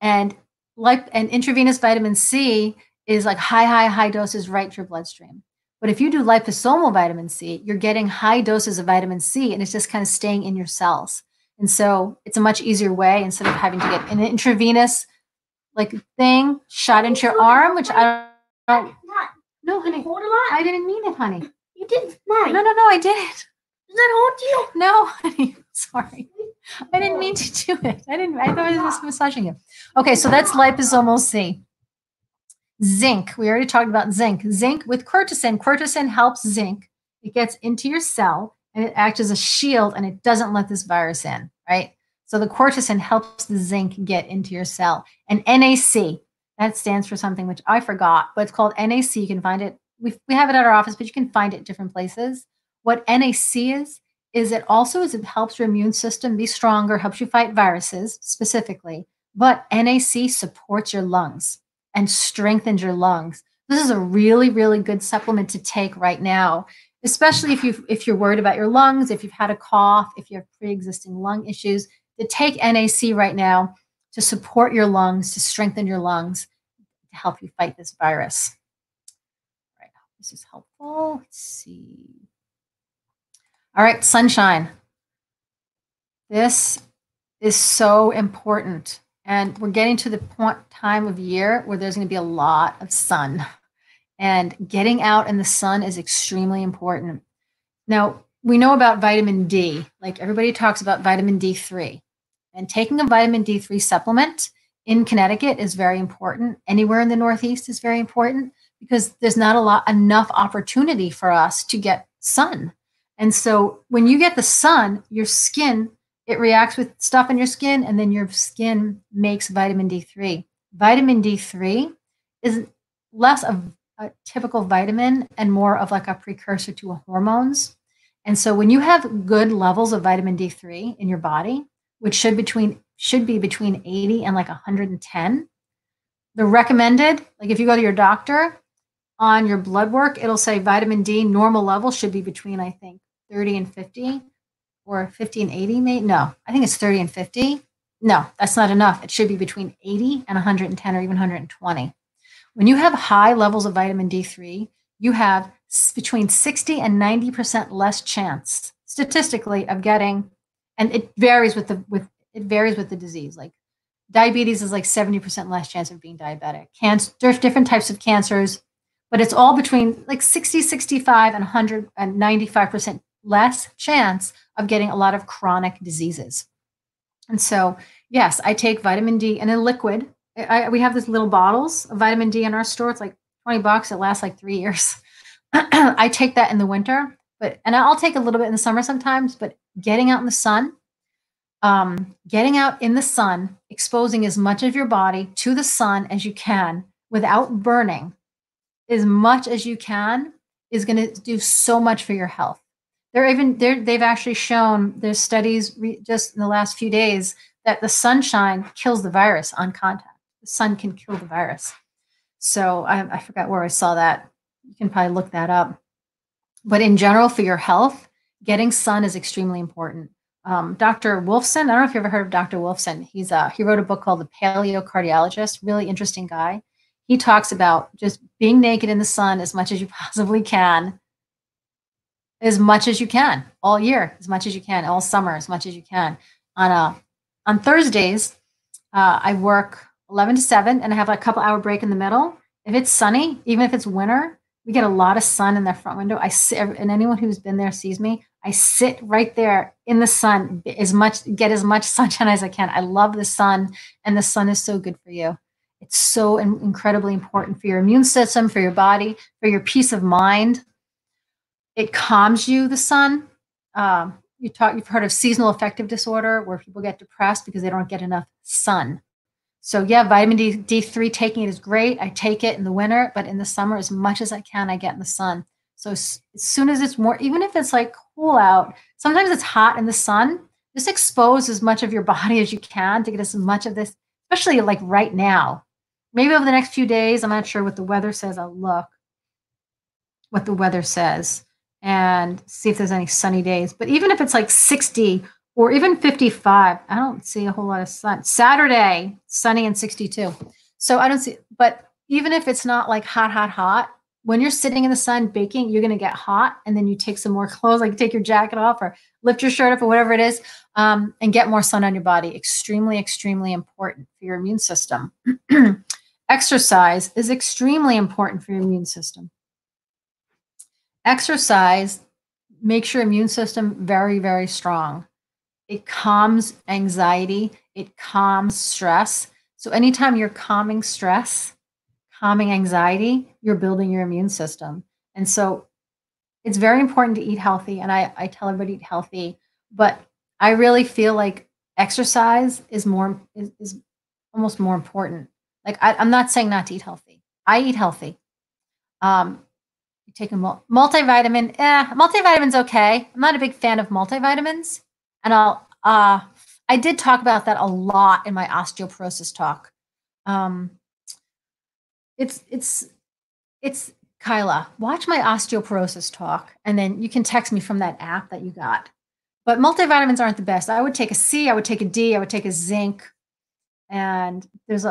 And intravenous vitamin C is like high doses right to your bloodstream. But if you do liposomal vitamin C, you're getting high doses of vitamin C, and it's just kind of staying in your cells. And so it's a much easier way, instead of having to get an intravenous like thing shot into your arm, which I don't. No, honey. I didn't mean it, honey. You did. No, I didn't. Does that hold you? No, honey. Sorry. I didn't mean to do it. I thought I was just massaging you. Okay, so that's liposomal C. Zinc. We already talked about zinc. Zinc with quercetin. Quercetin helps zinc. It gets into your cell, and it acts as a shield, and it doesn't let this virus in, right? So the quercetin helps the zinc get into your cell. And NAC, that stands for something which I forgot, but it's called NAC. You can find it. We have it at our office, but you can find it at different places. What NAC is it helps your immune system be stronger, helps you fight viruses specifically, but NAC supports your lungs and strengthens your lungs. This is a really, really good supplement to take right now, especially if you're worried about your lungs, if you've had a cough, if you have pre-existing lung issues. To take NAC right now to support your lungs, to strengthen your lungs, to help you fight this virus. All right, this is helpful. Let's see. All right, sunshine. This is so important. And we're getting to the time of year where there's going to be a lot of sun. And getting out in the sun is extremely important. Now, we know about vitamin D. Like everybody talks about vitamin D3. And taking a vitamin D3 supplement in Connecticut is very important. Anywhere in the Northeast is very important, because there's not enough opportunity for us to get sun. And so when you get the sun, your skin, it reacts with stuff in your skin, and then your skin makes vitamin D3. Vitamin D3 is less of a typical vitamin and more of like a precursor to hormones. And so when you have good levels of vitamin D3 in your body, which should be between 80 and like 110, the recommended, like if you go to your doctor on your blood work, it'll say vitamin D normal level should be between, I think, 30 and 50 or 50 and 80. No, I think it's 30 and 50. No, that's not enough. It should be between 80 and 110 or even 120. When you have high levels of vitamin D3, you have between 60 and 90% less chance statistically of getting, and it varies with the disease. Like diabetes is like 70% less chance of being diabetic. Cancer, there's different types of cancers, but it's all between like 60, 65 and 195% less chance of getting a lot of chronic diseases. And so, yes, I take vitamin D in a liquid. We have these little bottles of vitamin D in our store. It's like $20. It lasts like 3 years. I take that in the winter, and I'll take a little bit in the summer sometimes, but getting out in the sun, exposing as much of your body to the sun as you can without burning as much as you can is going to do so much for your health. They've actually shown, there's studies just in the last few days that the sunshine kills the virus on contact. The sun can kill the virus. So I forgot where I saw that. You can probably look that up. But in general, for your health, getting sun is extremely important. Dr. Wolfson, I don't know if you've ever heard of Dr. Wolfson. He wrote a book called The Paleocardiologist, really interesting guy. He talks about just being naked in the sun as much as you possibly can, all year, as much as you can, all summer, as much as you can. On Thursdays, I work 11 to 7, and I have a couple hour break in the middle. If it's sunny, even if it's winter, we get a lot of sun in the front window. I sit, and anyone who's been there sees me. I sit right there in the sun, get as much sunshine as I can. I love the sun, and the sun is so good for you. It's so incredibly important for your immune system, for your body, for your peace of mind. It calms you, the sun. You've heard of seasonal affective disorder, where people get depressed because they don't get enough sun. So yeah, vitamin D3, taking it is great. I take it in the winter, but in the summer, as much as I can, I get in the sun. So as soon as it's more, even if it's like cool out, sometimes it's hot in the sun, just expose as much of your body as you can to get as much of this, especially like right now. Maybe over the next few days, I'm not sure what the weather says. I'll look what the weather says and see if there's any sunny days. But even if it's like 60 or even 55, I don't see a whole lot of sun. Saturday, sunny and 62. So I don't see, but even if it's not like hot, when you're sitting in the sun baking, you're going to get hot, and then you take some more clothes, like take your jacket off or lift your shirt up or whatever it is, and get more sun on your body. Extremely, extremely important for your immune system. Exercise is extremely important for your immune system. Exercise makes your immune system very, very strong. It calms anxiety. It calms stress. So anytime you're calming stress, calming anxiety, you're building your immune system. And so it's very important to eat healthy. And I tell everybody to eat healthy, but I really feel like exercise is almost more important. Like I'm not saying not to eat healthy. I eat healthy. You take a multivitamin. Multivitamin's okay. I'm not a big fan of multivitamins. And I did talk about that a lot in my osteoporosis talk. It's Kyla, watch my osteoporosis talk, and then you can text me from that app that you got. But multivitamins aren't the best. I would take a C, I would take a D, I would take a zinc, and there's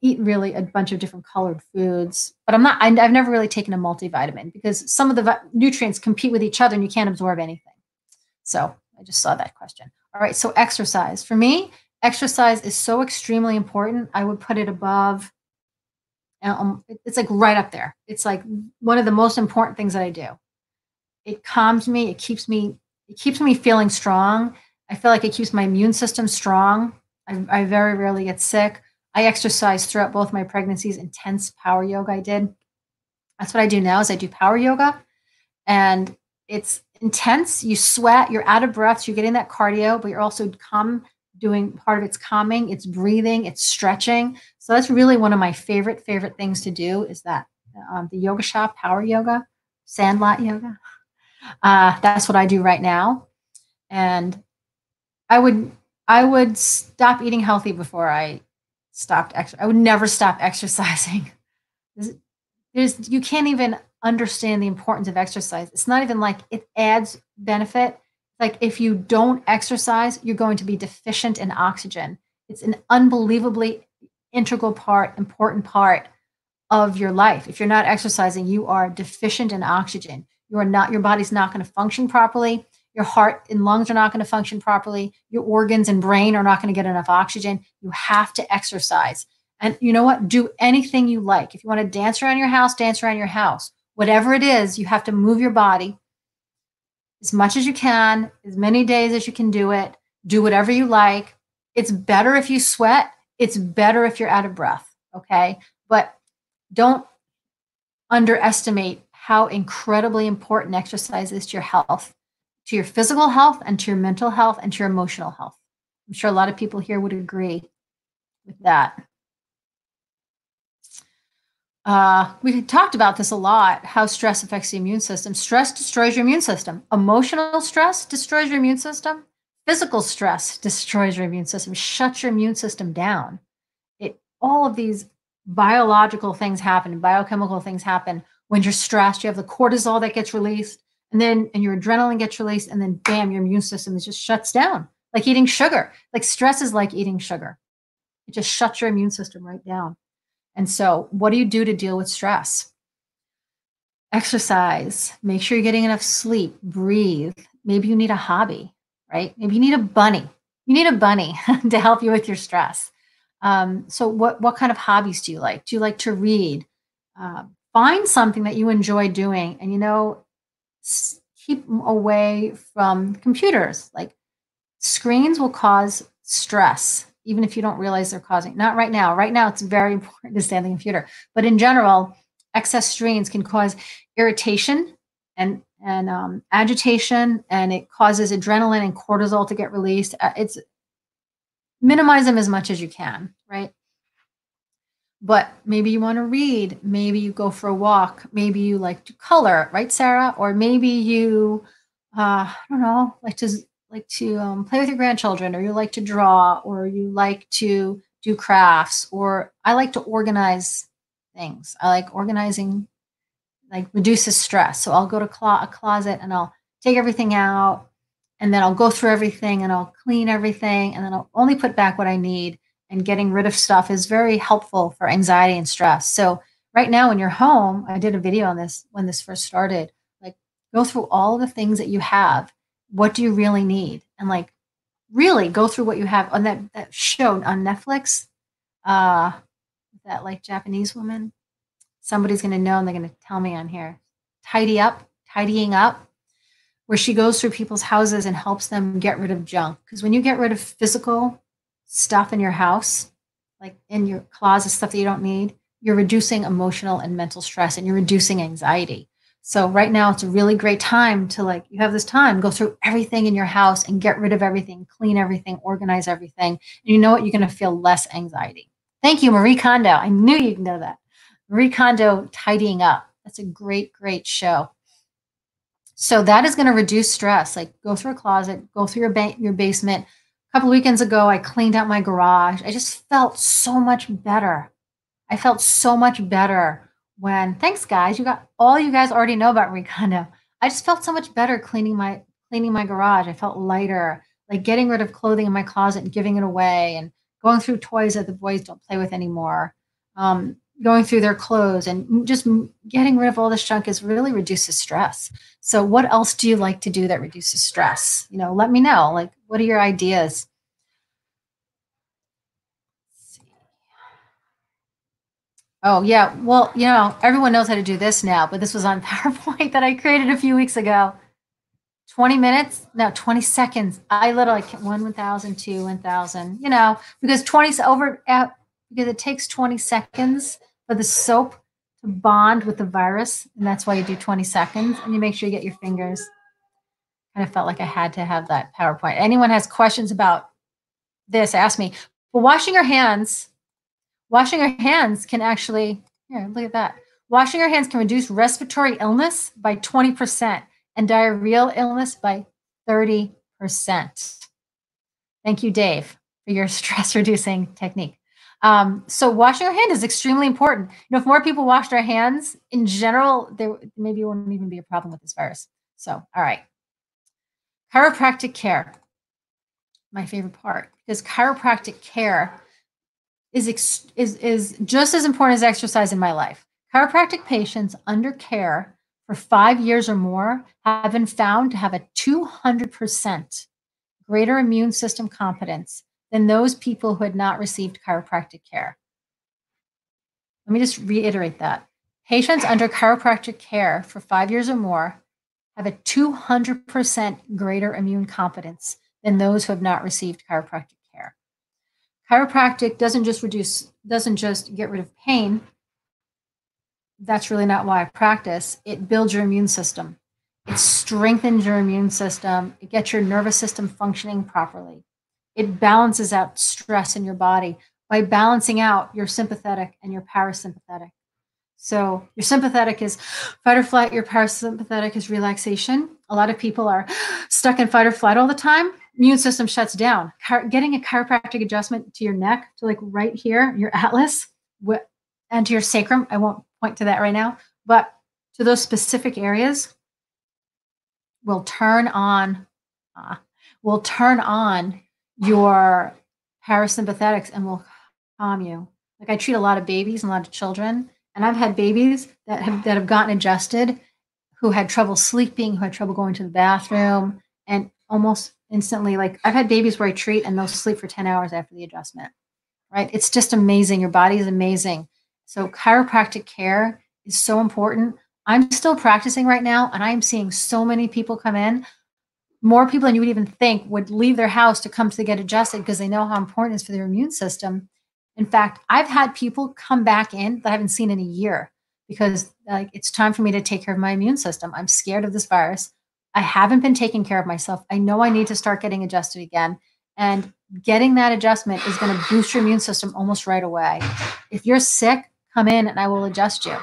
eat really a bunch of different colored foods. But I've never really taken a multivitamin because some of the nutrients compete with each other and you can't absorb anything. So I just saw that question. All right, so exercise. For me, exercise is so extremely important. I would put it above, it's like right up there. It's like one of the most important things that I do. It calms me. It keeps me feeling strong. I feel like it keeps my immune system strong. I very rarely get sick. I exercise throughout both my pregnancies, intense power yoga I did. That's what I do now is I do power yoga, and it's intense. You sweat, you're out of breath, so you're getting that cardio, but you're also doing part of it's calming, it's breathing, it's stretching. So that's really one of my favorite things to do is that the yoga shop, power yoga, sandlot yoga. That's what I do right now. And I would stop eating healthy before I I would never stop exercising. You can't even understand the importance of exercise. It's not even like it adds benefit. Like if you don't exercise, you're going to be deficient in oxygen. It's an unbelievably important part of your life. If you're not exercising, you are deficient in oxygen. Your body's not going to function properly. Your heart and lungs are not going to function properly. Your organs and brain are not going to get enough oxygen. You have to exercise. And you know what? Do anything you like. If you want to dance around your house, dance around your house. Whatever it is, you have to move your body as much as you can, as many days as you can do it. Do whatever you like. It's better if you sweat. It's better if you're out of breath. Okay. But don't underestimate how incredibly important exercise is to your health, to your physical health, and to your mental health, and to your emotional health. I'm sure a lot of people here would agree with that. We talked about this a lot, how stress affects the immune system. Stress destroys your immune system. Emotional stress destroys your immune system. Physical stress destroys your immune system, shuts your immune system down. All of these biological things happen, biochemical things happen when you're stressed. You have the cortisol that gets released, and your adrenaline gets released, and then bam, your immune system just shuts down, like eating sugar. Like stress is like eating sugar. It just shuts your immune system right down. And so what do you do to deal with stress? Exercise, make sure you're getting enough sleep, breathe. Maybe you need a hobby, right? Maybe you need a bunny. You need a bunny to help you with your stress. So what kind of hobbies do you like? Do you like to read? Find something that you enjoy doing, and keep away from computers. Like screens will cause stress, even if you don't realize they're causing. Not right now. Right now, it's very important to stay on the computer. But in general, excess screens can cause irritation and agitation, and it causes adrenaline and cortisol to get released. Minimize them as much as you can, right? But maybe you want to read, maybe you go for a walk, maybe you like to color, right, Sarah? Or maybe you, I don't know, like to play with your grandchildren, or you like to draw, or you like to do crafts, or I like to organize things. I like organizing, like reduces stress. So I'll go to a closet and I'll take everything out, and then I'll go through everything and I'll clean everything, and then I'll only put back what I need. And getting rid of stuff is very helpful for anxiety and stress. So right now in your home, I did a video on this when this first started, like go through all the things that you have. What do you really need? And like really go through what you have on that show on Netflix, that like Japanese woman. Somebody's going to know and they're going to tell me on here. Tidying up, where she goes through people's houses and helps them get rid of junk. Because when you get rid of physical stuff in your house, like in your closet, stuff that you don't need, you're reducing emotional and mental stress, and you're reducing anxiety. So right now it's a really great time to you have this time, go through everything in your house and get rid of everything, clean everything, organize everything. And you know what? You're going to feel less anxiety. Thank you, Marie Kondo. I knew you'd know that. Marie Kondo, Tidying Up. That's a great, great show. So that is going to reduce stress. Like go through a closet, go through your basement. A couple of weekends ago, I cleaned out my garage. I just felt so much better. I felt so much better thanks guys, all you guys already know about Marie Kondo. I just felt so much better cleaning my garage. I felt lighter, like getting rid of clothing in my closet and giving it away, and going through toys that the boys don't play with anymore. Going through their clothes and just getting rid of all this junk really reduces stress. So what else do you like to do that reduces stress? Let me know. Like, what are your ideas? Oh, yeah. Well, everyone knows how to do this now, but this was on PowerPoint that I created a few weeks ago. 20 minutes? No, 20 seconds. I literally 1,000, 2, 1,000, because because it takes 20 seconds for the soap to bond with the virus. And that's why you do 20 seconds, and you make sure you get your fingers. Kind of felt like I had to have that PowerPoint. Anyone has questions about this, ask me. But washing your hands can actually, here, look at that. Washing your hands can reduce respiratory illness by 20% and diarrheal illness by 30%. Thank you, Dave, for your stress reducing technique. So washing your hand is extremely important. If more people washed their hands in general, there maybe wouldn't even be a problem with this virus. So, all right. Chiropractic care, my favorite part, because chiropractic care is just as important as exercise in my life. Chiropractic patients under care for 5 years or more have been found to have a 200% greater immune system competence than those people who had not received chiropractic care. Let me just reiterate that. Patients under chiropractic care for 5 years or more have a 200% greater immune competence than those who have not received chiropractic care. Chiropractic doesn't just get rid of pain. That's really not why I practice. It builds your immune system. It strengthens your immune system. It gets your nervous system functioning properly. It balances out stress in your body by balancing out your sympathetic and your parasympathetic. So your sympathetic is fight or flight, your parasympathetic is relaxation. A lot of people are stuck in fight or flight all the time. Immune system shuts down. Getting a chiropractic adjustment to your neck, to like right here, your atlas, and to your sacrum, I won't point to that right now, but to those specific areas will turn on your parasympathetics and will calm you. Like I treat a lot of babies and a lot of children, and I've had babies that have gotten adjusted who had trouble sleeping, who had trouble going to the bathroom, and almost instantly, like I've had babies where I treat and they'll sleep for 10 hours after the adjustment, right? It's just amazing. Your body is amazing. So chiropractic care is so important. I'm still practicing right now, and I'm seeing so many people come in. More people than you would even think would leave their house to come to get adjusted because they know how important it is for their immune system. In fact, I've had people come back in that I haven't seen in a year because like it's time for me to take care of my immune system. I'm scared of this virus. I haven't been taking care of myself. I know I need to start getting adjusted again. And getting that adjustment is going to boost your immune system almost right away. If you're sick, come in and I will adjust you.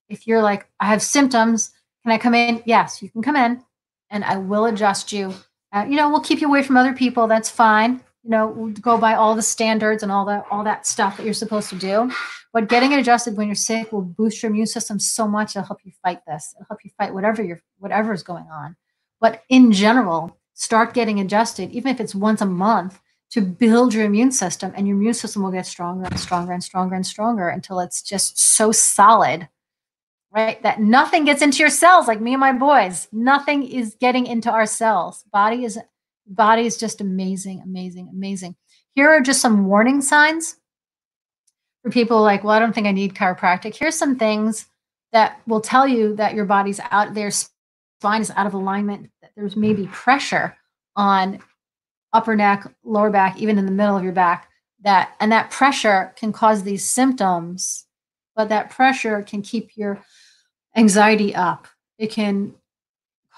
If you're like, I have symptoms, can I come in? Yes, you can come in and I will adjust you. We'll keep you away from other people. That's fine. We'll go by all the standards and all that stuff that you're supposed to do. But getting it adjusted when you're sick will boost your immune system so much. It'll help you fight this. It'll help you fight whatever is going on. But in general, start getting adjusted, even if it's once a month, to build your immune system, and your immune system will get stronger and stronger and stronger and stronger until it's just so solid, right? That nothing gets into your cells, like me and my boys. Nothing is getting into our cells. Body is just amazing, amazing, amazing. Here are just some warning signs for people like, well, I don't think I need chiropractic. Here's some things that will tell you that your body's out, their spine is out of alignment, that there's maybe pressure on upper neck, lower back, even in the middle of your back, and that pressure can cause these symptoms, but that pressure can keep your anxiety up. It can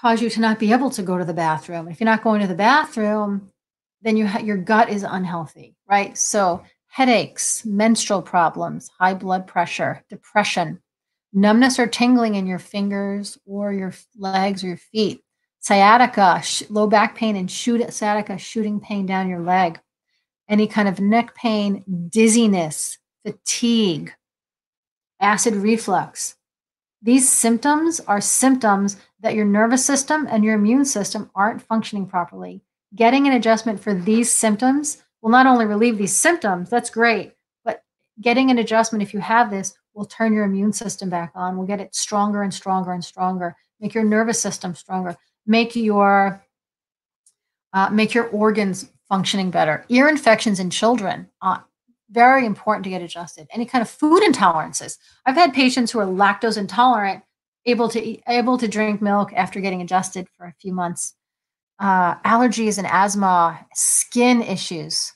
cause you to not be able to go to the bathroom. If you're not going to the bathroom, then your gut is unhealthy, right? So headaches, menstrual problems, high blood pressure, depression, numbness or tingling in your fingers or your legs or your feet, sciatica, low back pain and sciatica, shooting pain down your leg, any kind of neck pain, dizziness, fatigue, acid reflux. These symptoms are symptoms that your nervous system and your immune system aren't functioning properly. Getting an adjustment for these symptoms will not only relieve these symptoms, that's great, but getting an adjustment, if you have this, will turn your immune system back on, will get it stronger and stronger and stronger, make your nervous system stronger, make your organs functioning better. Ear infections in children, very important to get adjusted. Any kind of food intolerances. I've had patients who are lactose intolerant, able to drink milk after getting adjusted for a few months. Allergies and asthma, skin issues.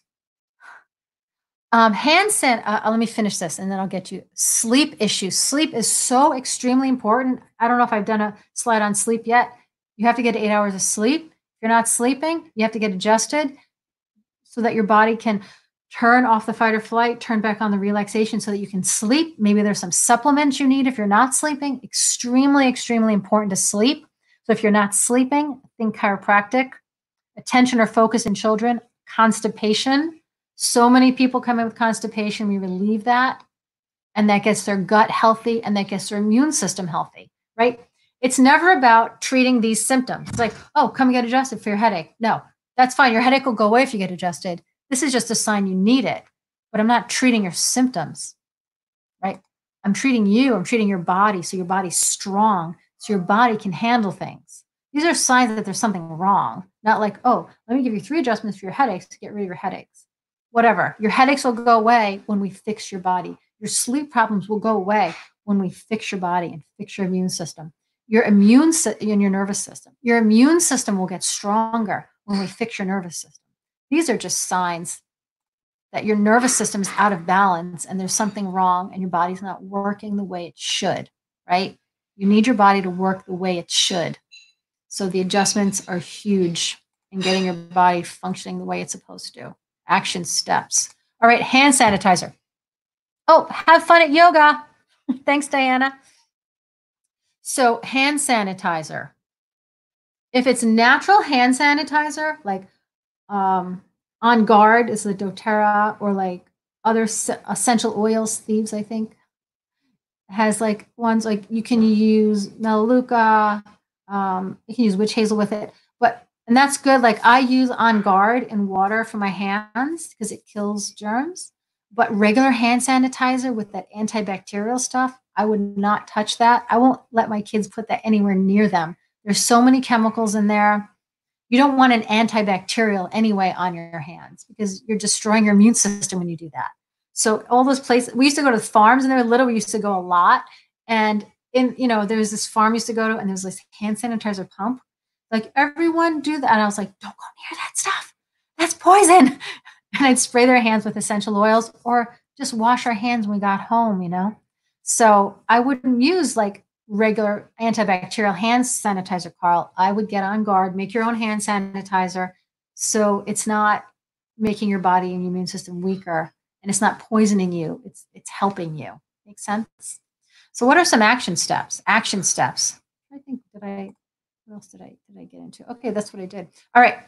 Let me finish this and then I'll get you. Sleep issues. Sleep is so extremely important. I don't know if I've done a slide on sleep yet. You have to get 8 hours of sleep. If you're not sleeping, you have to get adjusted so that your body can turn off the fight or flight, turn back on the relaxation so that you can sleep. Maybe there's some supplements you need if you're not sleeping. Extremely, extremely important to sleep. So if you're not sleeping, think chiropractic. Attention or focus in children, constipation, So many people come in with constipation. We relieve that, and that gets their gut healthy, and that gets their immune system healthy, right? It's never about treating these symptoms. It's like, oh, come get adjusted for your headache. No, that's fine. Your headache will go away if you get adjusted. This is just a sign you need it, but I'm not treating your symptoms, right? I'm treating you. I'm treating your body so your body's strong, so your body can handle things. These are signs that there's something wrong, not like, oh, let me give you 3 adjustments for your headaches to get rid of your headaches. Whatever. Your headaches will go away when we fix your body. Your sleep problems will go away when we fix your body and fix your immune system. Your immune and your nervous system. Your immune system will get stronger when we fix your nervous system. These are just signs that your nervous system is out of balance and there's something wrong and your body's not working the way it should, right? You need your body to work the way it should. So the adjustments are huge in getting your body functioning the way it's supposed to. Action steps. All right, hand sanitizer. Oh, have fun at yoga. Thanks, Diana. So hand sanitizer. If it's natural hand sanitizer, like On Guard is the doTERRA, or like other essential oils, Thieves, I think, has like ones like you can use Melaleuca, you can use witch hazel with it, and that's good. Like I use On Guard in water for my hands because it kills germs. But regular hand sanitizer with that antibacterial stuff, I would not touch that. I won't let my kids put that anywhere near them. There's so many chemicals in there. You don't want an antibacterial anyway on your hands because you're destroying your immune system when you do that. So all those places, we used to go to the farms and they were little, we used to go a lot. And there was this farm we used to go to and there was this hand sanitizer pump. Like everyone do that. And I was like, don't go near that stuff. That's poison. And I'd spray their hands with essential oils or just wash our hands when we got home. So I wouldn't use like regular antibacterial hand sanitizer, Carl. I would get On Guard, make your own hand sanitizer so it's not making your body and your immune system weaker and it's not poisoning you. It's helping you. Make sense? So what are some action steps? Action steps. I think what else did I get into? Okay, that's what I did. All right.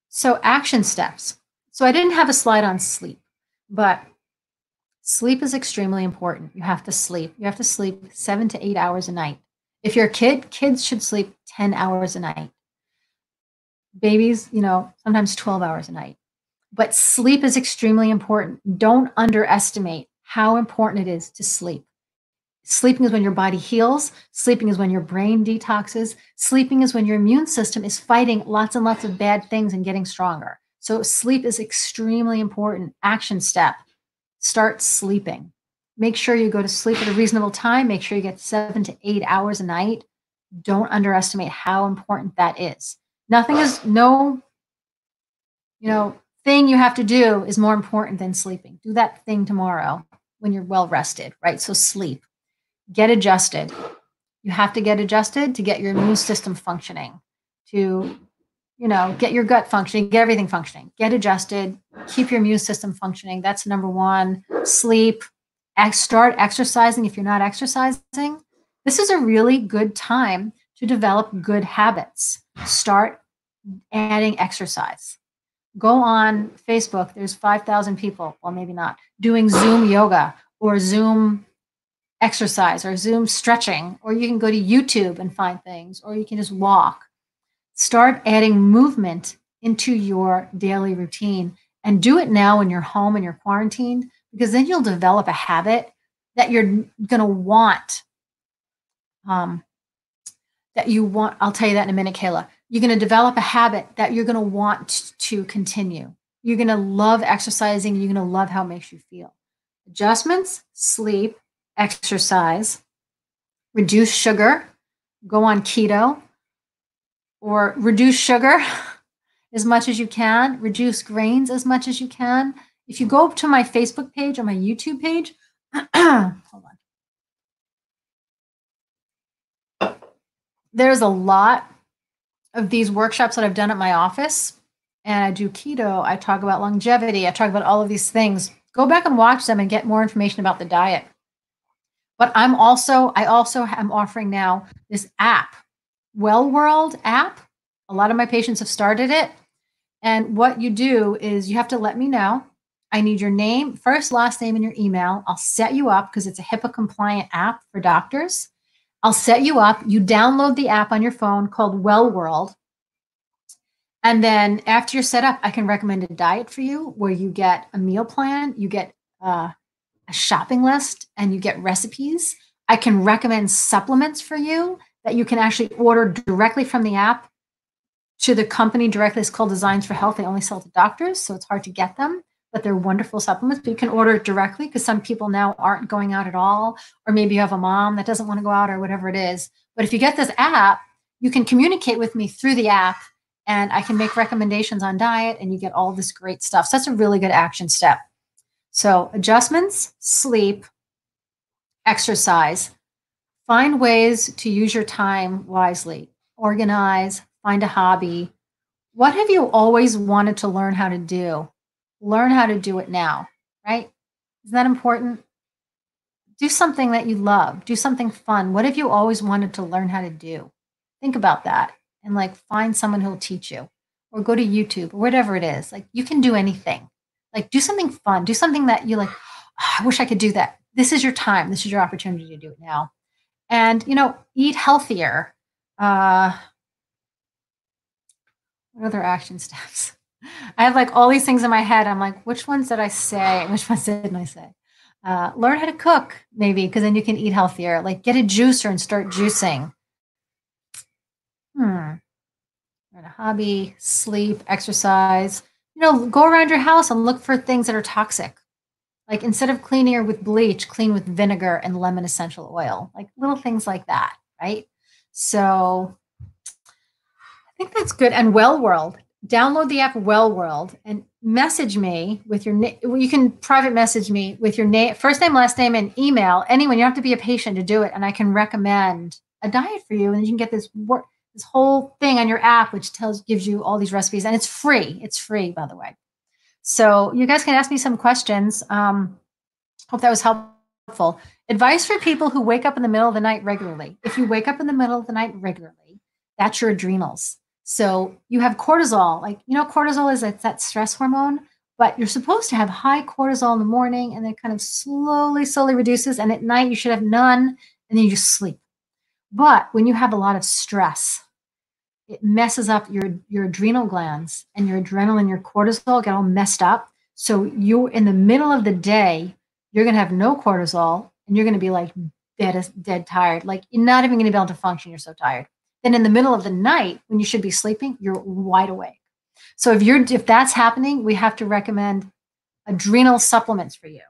So action steps. So I didn't have a slide on sleep, but sleep is extremely important. You have to sleep. You have to sleep 7 to 8 hours a night. If you're a kid, kids should sleep 10 hours a night. Babies, sometimes 12 hours a night. But sleep is extremely important. Don't underestimate how important it is to sleep. Sleeping is when your body heals. Sleeping is when your brain detoxes. Sleeping is when your immune system is fighting lots and lots of bad things and getting stronger. So sleep is extremely important. Action step. Start sleeping. Make sure you go to sleep at a reasonable time. Make sure you get 7 to 8 hours a night. Don't underestimate how important that is. No thing you have to do is more important than sleeping. Do that thing tomorrow when you're well rested, right? So sleep. Get adjusted. You have to get adjusted to get your immune system functioning, to get your gut functioning, get everything functioning. Get adjusted, keep your immune system functioning. That's number one. Sleep. Start exercising if you're not exercising. This is a really good time to develop good habits. Start adding exercise. Go on Facebook. There's 5,000 people, well, maybe not, doing Zoom yoga or Zoom exercise or Zoom stretching, or you can go to YouTube and find things, or you can just walk. Start adding movement into your daily routine and do it now when you're home and you're quarantined, because then you'll develop a habit that you're going to want. I'll tell you that in a minute, Kayla. You're going to develop a habit that you're going to want to continue. You're going to love exercising. You're going to love how it makes you feel. Adjustments, sleep, exercise, reduce sugar, go on keto, or reduce sugar as much as you can, reduce grains as much as you can. If you go up to my Facebook page or my YouTube page, hold on. There's a lot of these workshops that I've done at my office, and I do keto. I talk about longevity. I talk about all of these things. Go back and watch them and get more information about the diet. But I also am offering now this app, Well World app. A lot of my patients have started it. And what you do is you have to let me know. I need your name, first, last name, and your email. I'll set you up because it's a HIPAA compliant app for doctors. I'll set you up. You download the app on your phone called Well World. And then after you're set up, I can recommend a diet for you where you get a meal plan, you get a shopping list, and you get recipes. I can recommend supplements for you that you can actually order directly from the app to the company directly. It's called Designs for Health. They only sell to doctors, so it's hard to get them, but they're wonderful supplements. But you can order it directly because some people now aren't going out at all, or maybe you have a mom that doesn't want to go out or whatever it is. But if you get this app, you can communicate with me through the app and I can make recommendations on diet and you get all this great stuff. So that's a really good action step. So adjustments, sleep, exercise, find ways to use your time wisely, organize, find a hobby. What have you always wanted to learn how to do? Learn how to do it now, right? Isn't that important? Do something that you love. Do something fun. What have you always wanted to learn how to do? Think about that and like find someone who'll teach you or go to YouTube or whatever it is. Like you can do anything. Like do something fun. Do something that you like, "Oh, I wish I could do that." This is your time. This is your opportunity to do it now. And, eat healthier. What other action steps? I have like all these things in my head. I'm like, which ones did I say? And which ones didn't I say? Learn how to cook, maybe, because then you can eat healthier. Like get a juicer and start juicing. Learn a hobby, sleep, exercise. Go around your house and look for things that are toxic. Like instead of cleaning her with bleach, clean with vinegar and lemon essential oil. Like little things like that, right? So I think that's good. And Well World, download the app Well World and message me with your name. You can private message me with your name, first name, last name, and email. Anyone, you don't have to be a patient to do it. And I can recommend a diet for you. And you can get this whole thing on your app, which gives you all these recipes. And it's free. It's free, by the way. So you guys can ask me some questions. Hope that was helpful. Advice for people who wake up in the middle of the night regularly. If you wake up in the middle of the night regularly, that's your adrenals. So you have cortisol. Like, cortisol is that stress hormone, but you're supposed to have high cortisol in the morning and then kind of slowly reduces. And at night you should have none and then you just sleep. But when you have a lot of stress, it messes up your adrenal glands and your adrenaline and your cortisol get all messed up. So you in the middle of the day, you're going to have no cortisol and you're going to be like dead tired. Like you're not even going to be able to function. You're so tired. Then in the middle of the night, when you should be sleeping, you're wide awake. So if that's happening, we have to recommend adrenal supplements for you.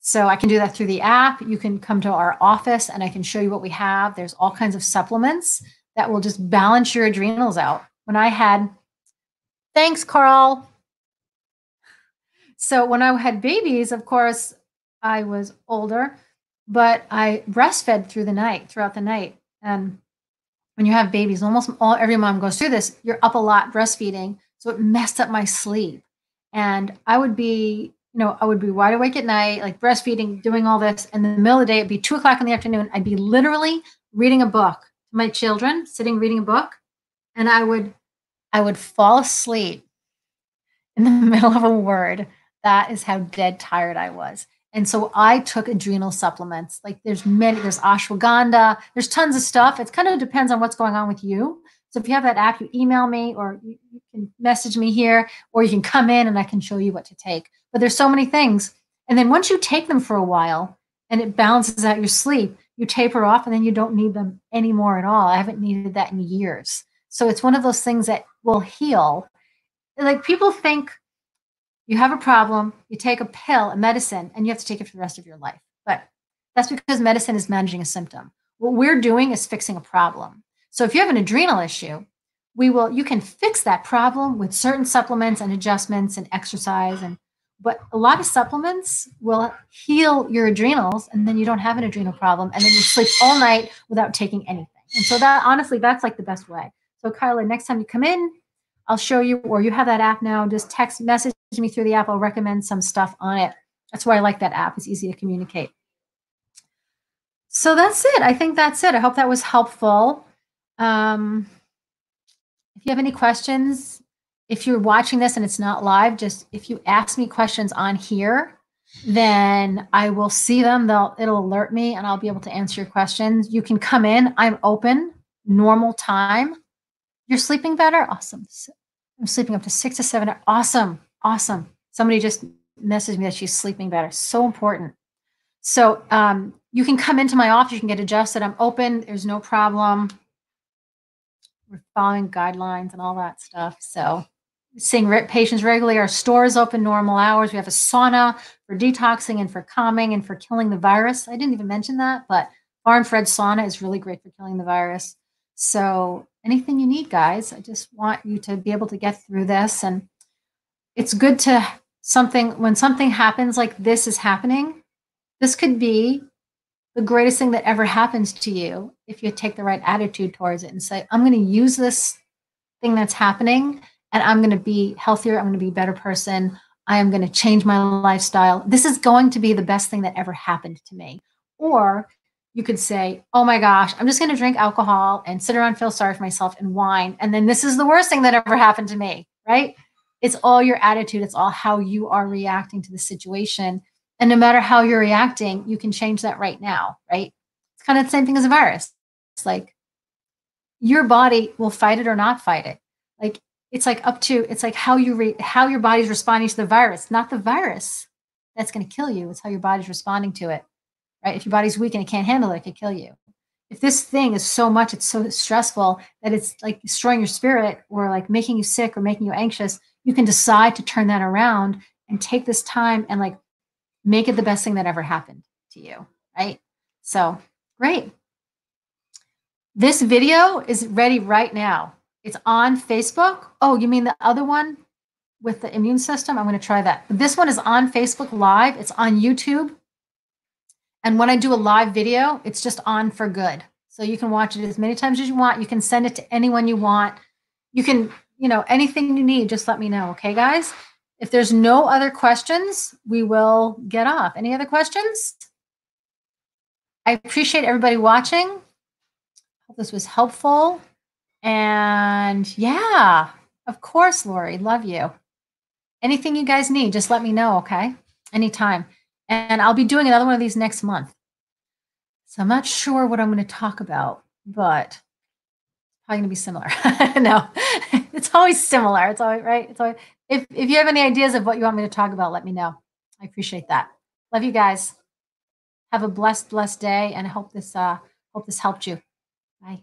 So I can do that through the app. You can come to our office and I can show you what we have. There's all kinds of supplements that will just balance your adrenals out. Thanks, Carl. So when I had babies, of course, I was older, but I breastfed throughout the night. And when you have babies, every mom goes through this, you're up a lot breastfeeding. So it messed up my sleep. And I would be wide awake at night, like breastfeeding, doing all this. And in the middle of the day, it'd be 2:00 in the afternoon. I'd be literally reading a book to my children, sitting reading a book. And I would fall asleep in the middle of a word. That is how dead tired I was. And so I took adrenal supplements. Like there's ashwagandha, there's tons of stuff. It kind of depends on what's going on with you. So if you have that app, you email me or you can message me here, or you can come in and I can show you what to take. But there's so many things. And then once you take them for a while and it balances out your sleep, you taper off and then you don't need them anymore at all. I haven't needed that in years. So it's one of those things that will heal. Like people think you have a problem, you take a pill, a medicine, and you have to take it for the rest of your life. But that's because medicine is managing a symptom. What we're doing is fixing a problem. So if you have an adrenal issue, you can fix that problem with certain supplements and adjustments and exercise. But a lot of supplements will heal your adrenals and then you don't have an adrenal problem. And then you sleep all night without taking anything. And so that's like the best way. So Kyla, next time you come in, I'll show you, or you have that app now, just message me through the app. I'll recommend some stuff on it. That's why I like that app. It's easy to communicate. So that's it. I think that's it. I hope that was helpful. If you have any questions, if you're watching this and it's not live, just if you ask me questions on here, then I will see them. It'll alert me and I'll be able to answer your questions. You can come in. I'm open, normal time. You're sleeping better? Awesome. I'm sleeping up to 6 to 7. Awesome. Awesome. Somebody just messaged me that she's sleeping better. So important. So you can come into my office. You can get adjusted. I'm open. There's no problem. We're following guidelines and all that stuff. So seeing patients regularly. Our store is open normal hours. We have a sauna for detoxing and for calming and for killing the virus. I didn't even mention that, but Far-infrared sauna is really great for killing the virus. So anything you need, guys, I just want you to be able to get through this. And it's good to when something happens like this is happening, this could be the greatest thing that ever happens to you if you take the right attitude towards it and say, I'm going to use this thing that's happening and I'm going to be healthier. I'm going to be a better person. I am going to change my lifestyle. This is going to be the best thing that ever happened to me. Or you could say, oh my gosh, I'm just going to drink alcohol and sit around, feel sorry for myself and whine. And then this is the worst thing that ever happened to me, right? It's all your attitude. It's all how you are reacting to the situation. And no matter how you're reacting, you can change that right now, right? It's kind of the same thing as a virus. It's like your body will fight it or not fight it. Like it's like how your body's responding to the virus, not the virus that's going to kill you. It's how your body's responding to it, right? If your body's weak and it can't handle it, it could kill you. If this thing is so much, it's so stressful that it's like destroying your spirit or like making you sick or making you anxious, you can decide to turn that around and take this time and like make it the best thing that ever happened to you, right? So great. This video is ready right now. It's on Facebook. Oh, you mean the other one with the immune system? I'm going to try that. This one is on Facebook Live. It's on YouTube. And when I do a live video, it's just on for good. So you can watch it as many times as you want. You can send it to anyone you want. You can, anything you need, just let me know. Okay, guys? If there's no other questions, we will get off. Any other questions? I appreciate everybody watching. Hope this was helpful. And yeah, of course, Lori, love you. Anything you guys need, just let me know, okay? Anytime. And I'll be doing another one of these next month. So I'm not sure what I'm going to talk about, but it's probably going to be similar. No, it's always similar. It's always, right? It's always, if you have any ideas of what you want me to talk about, let me know. I appreciate that. Love you guys. Have a blessed day, and I hope this helped you. Bye.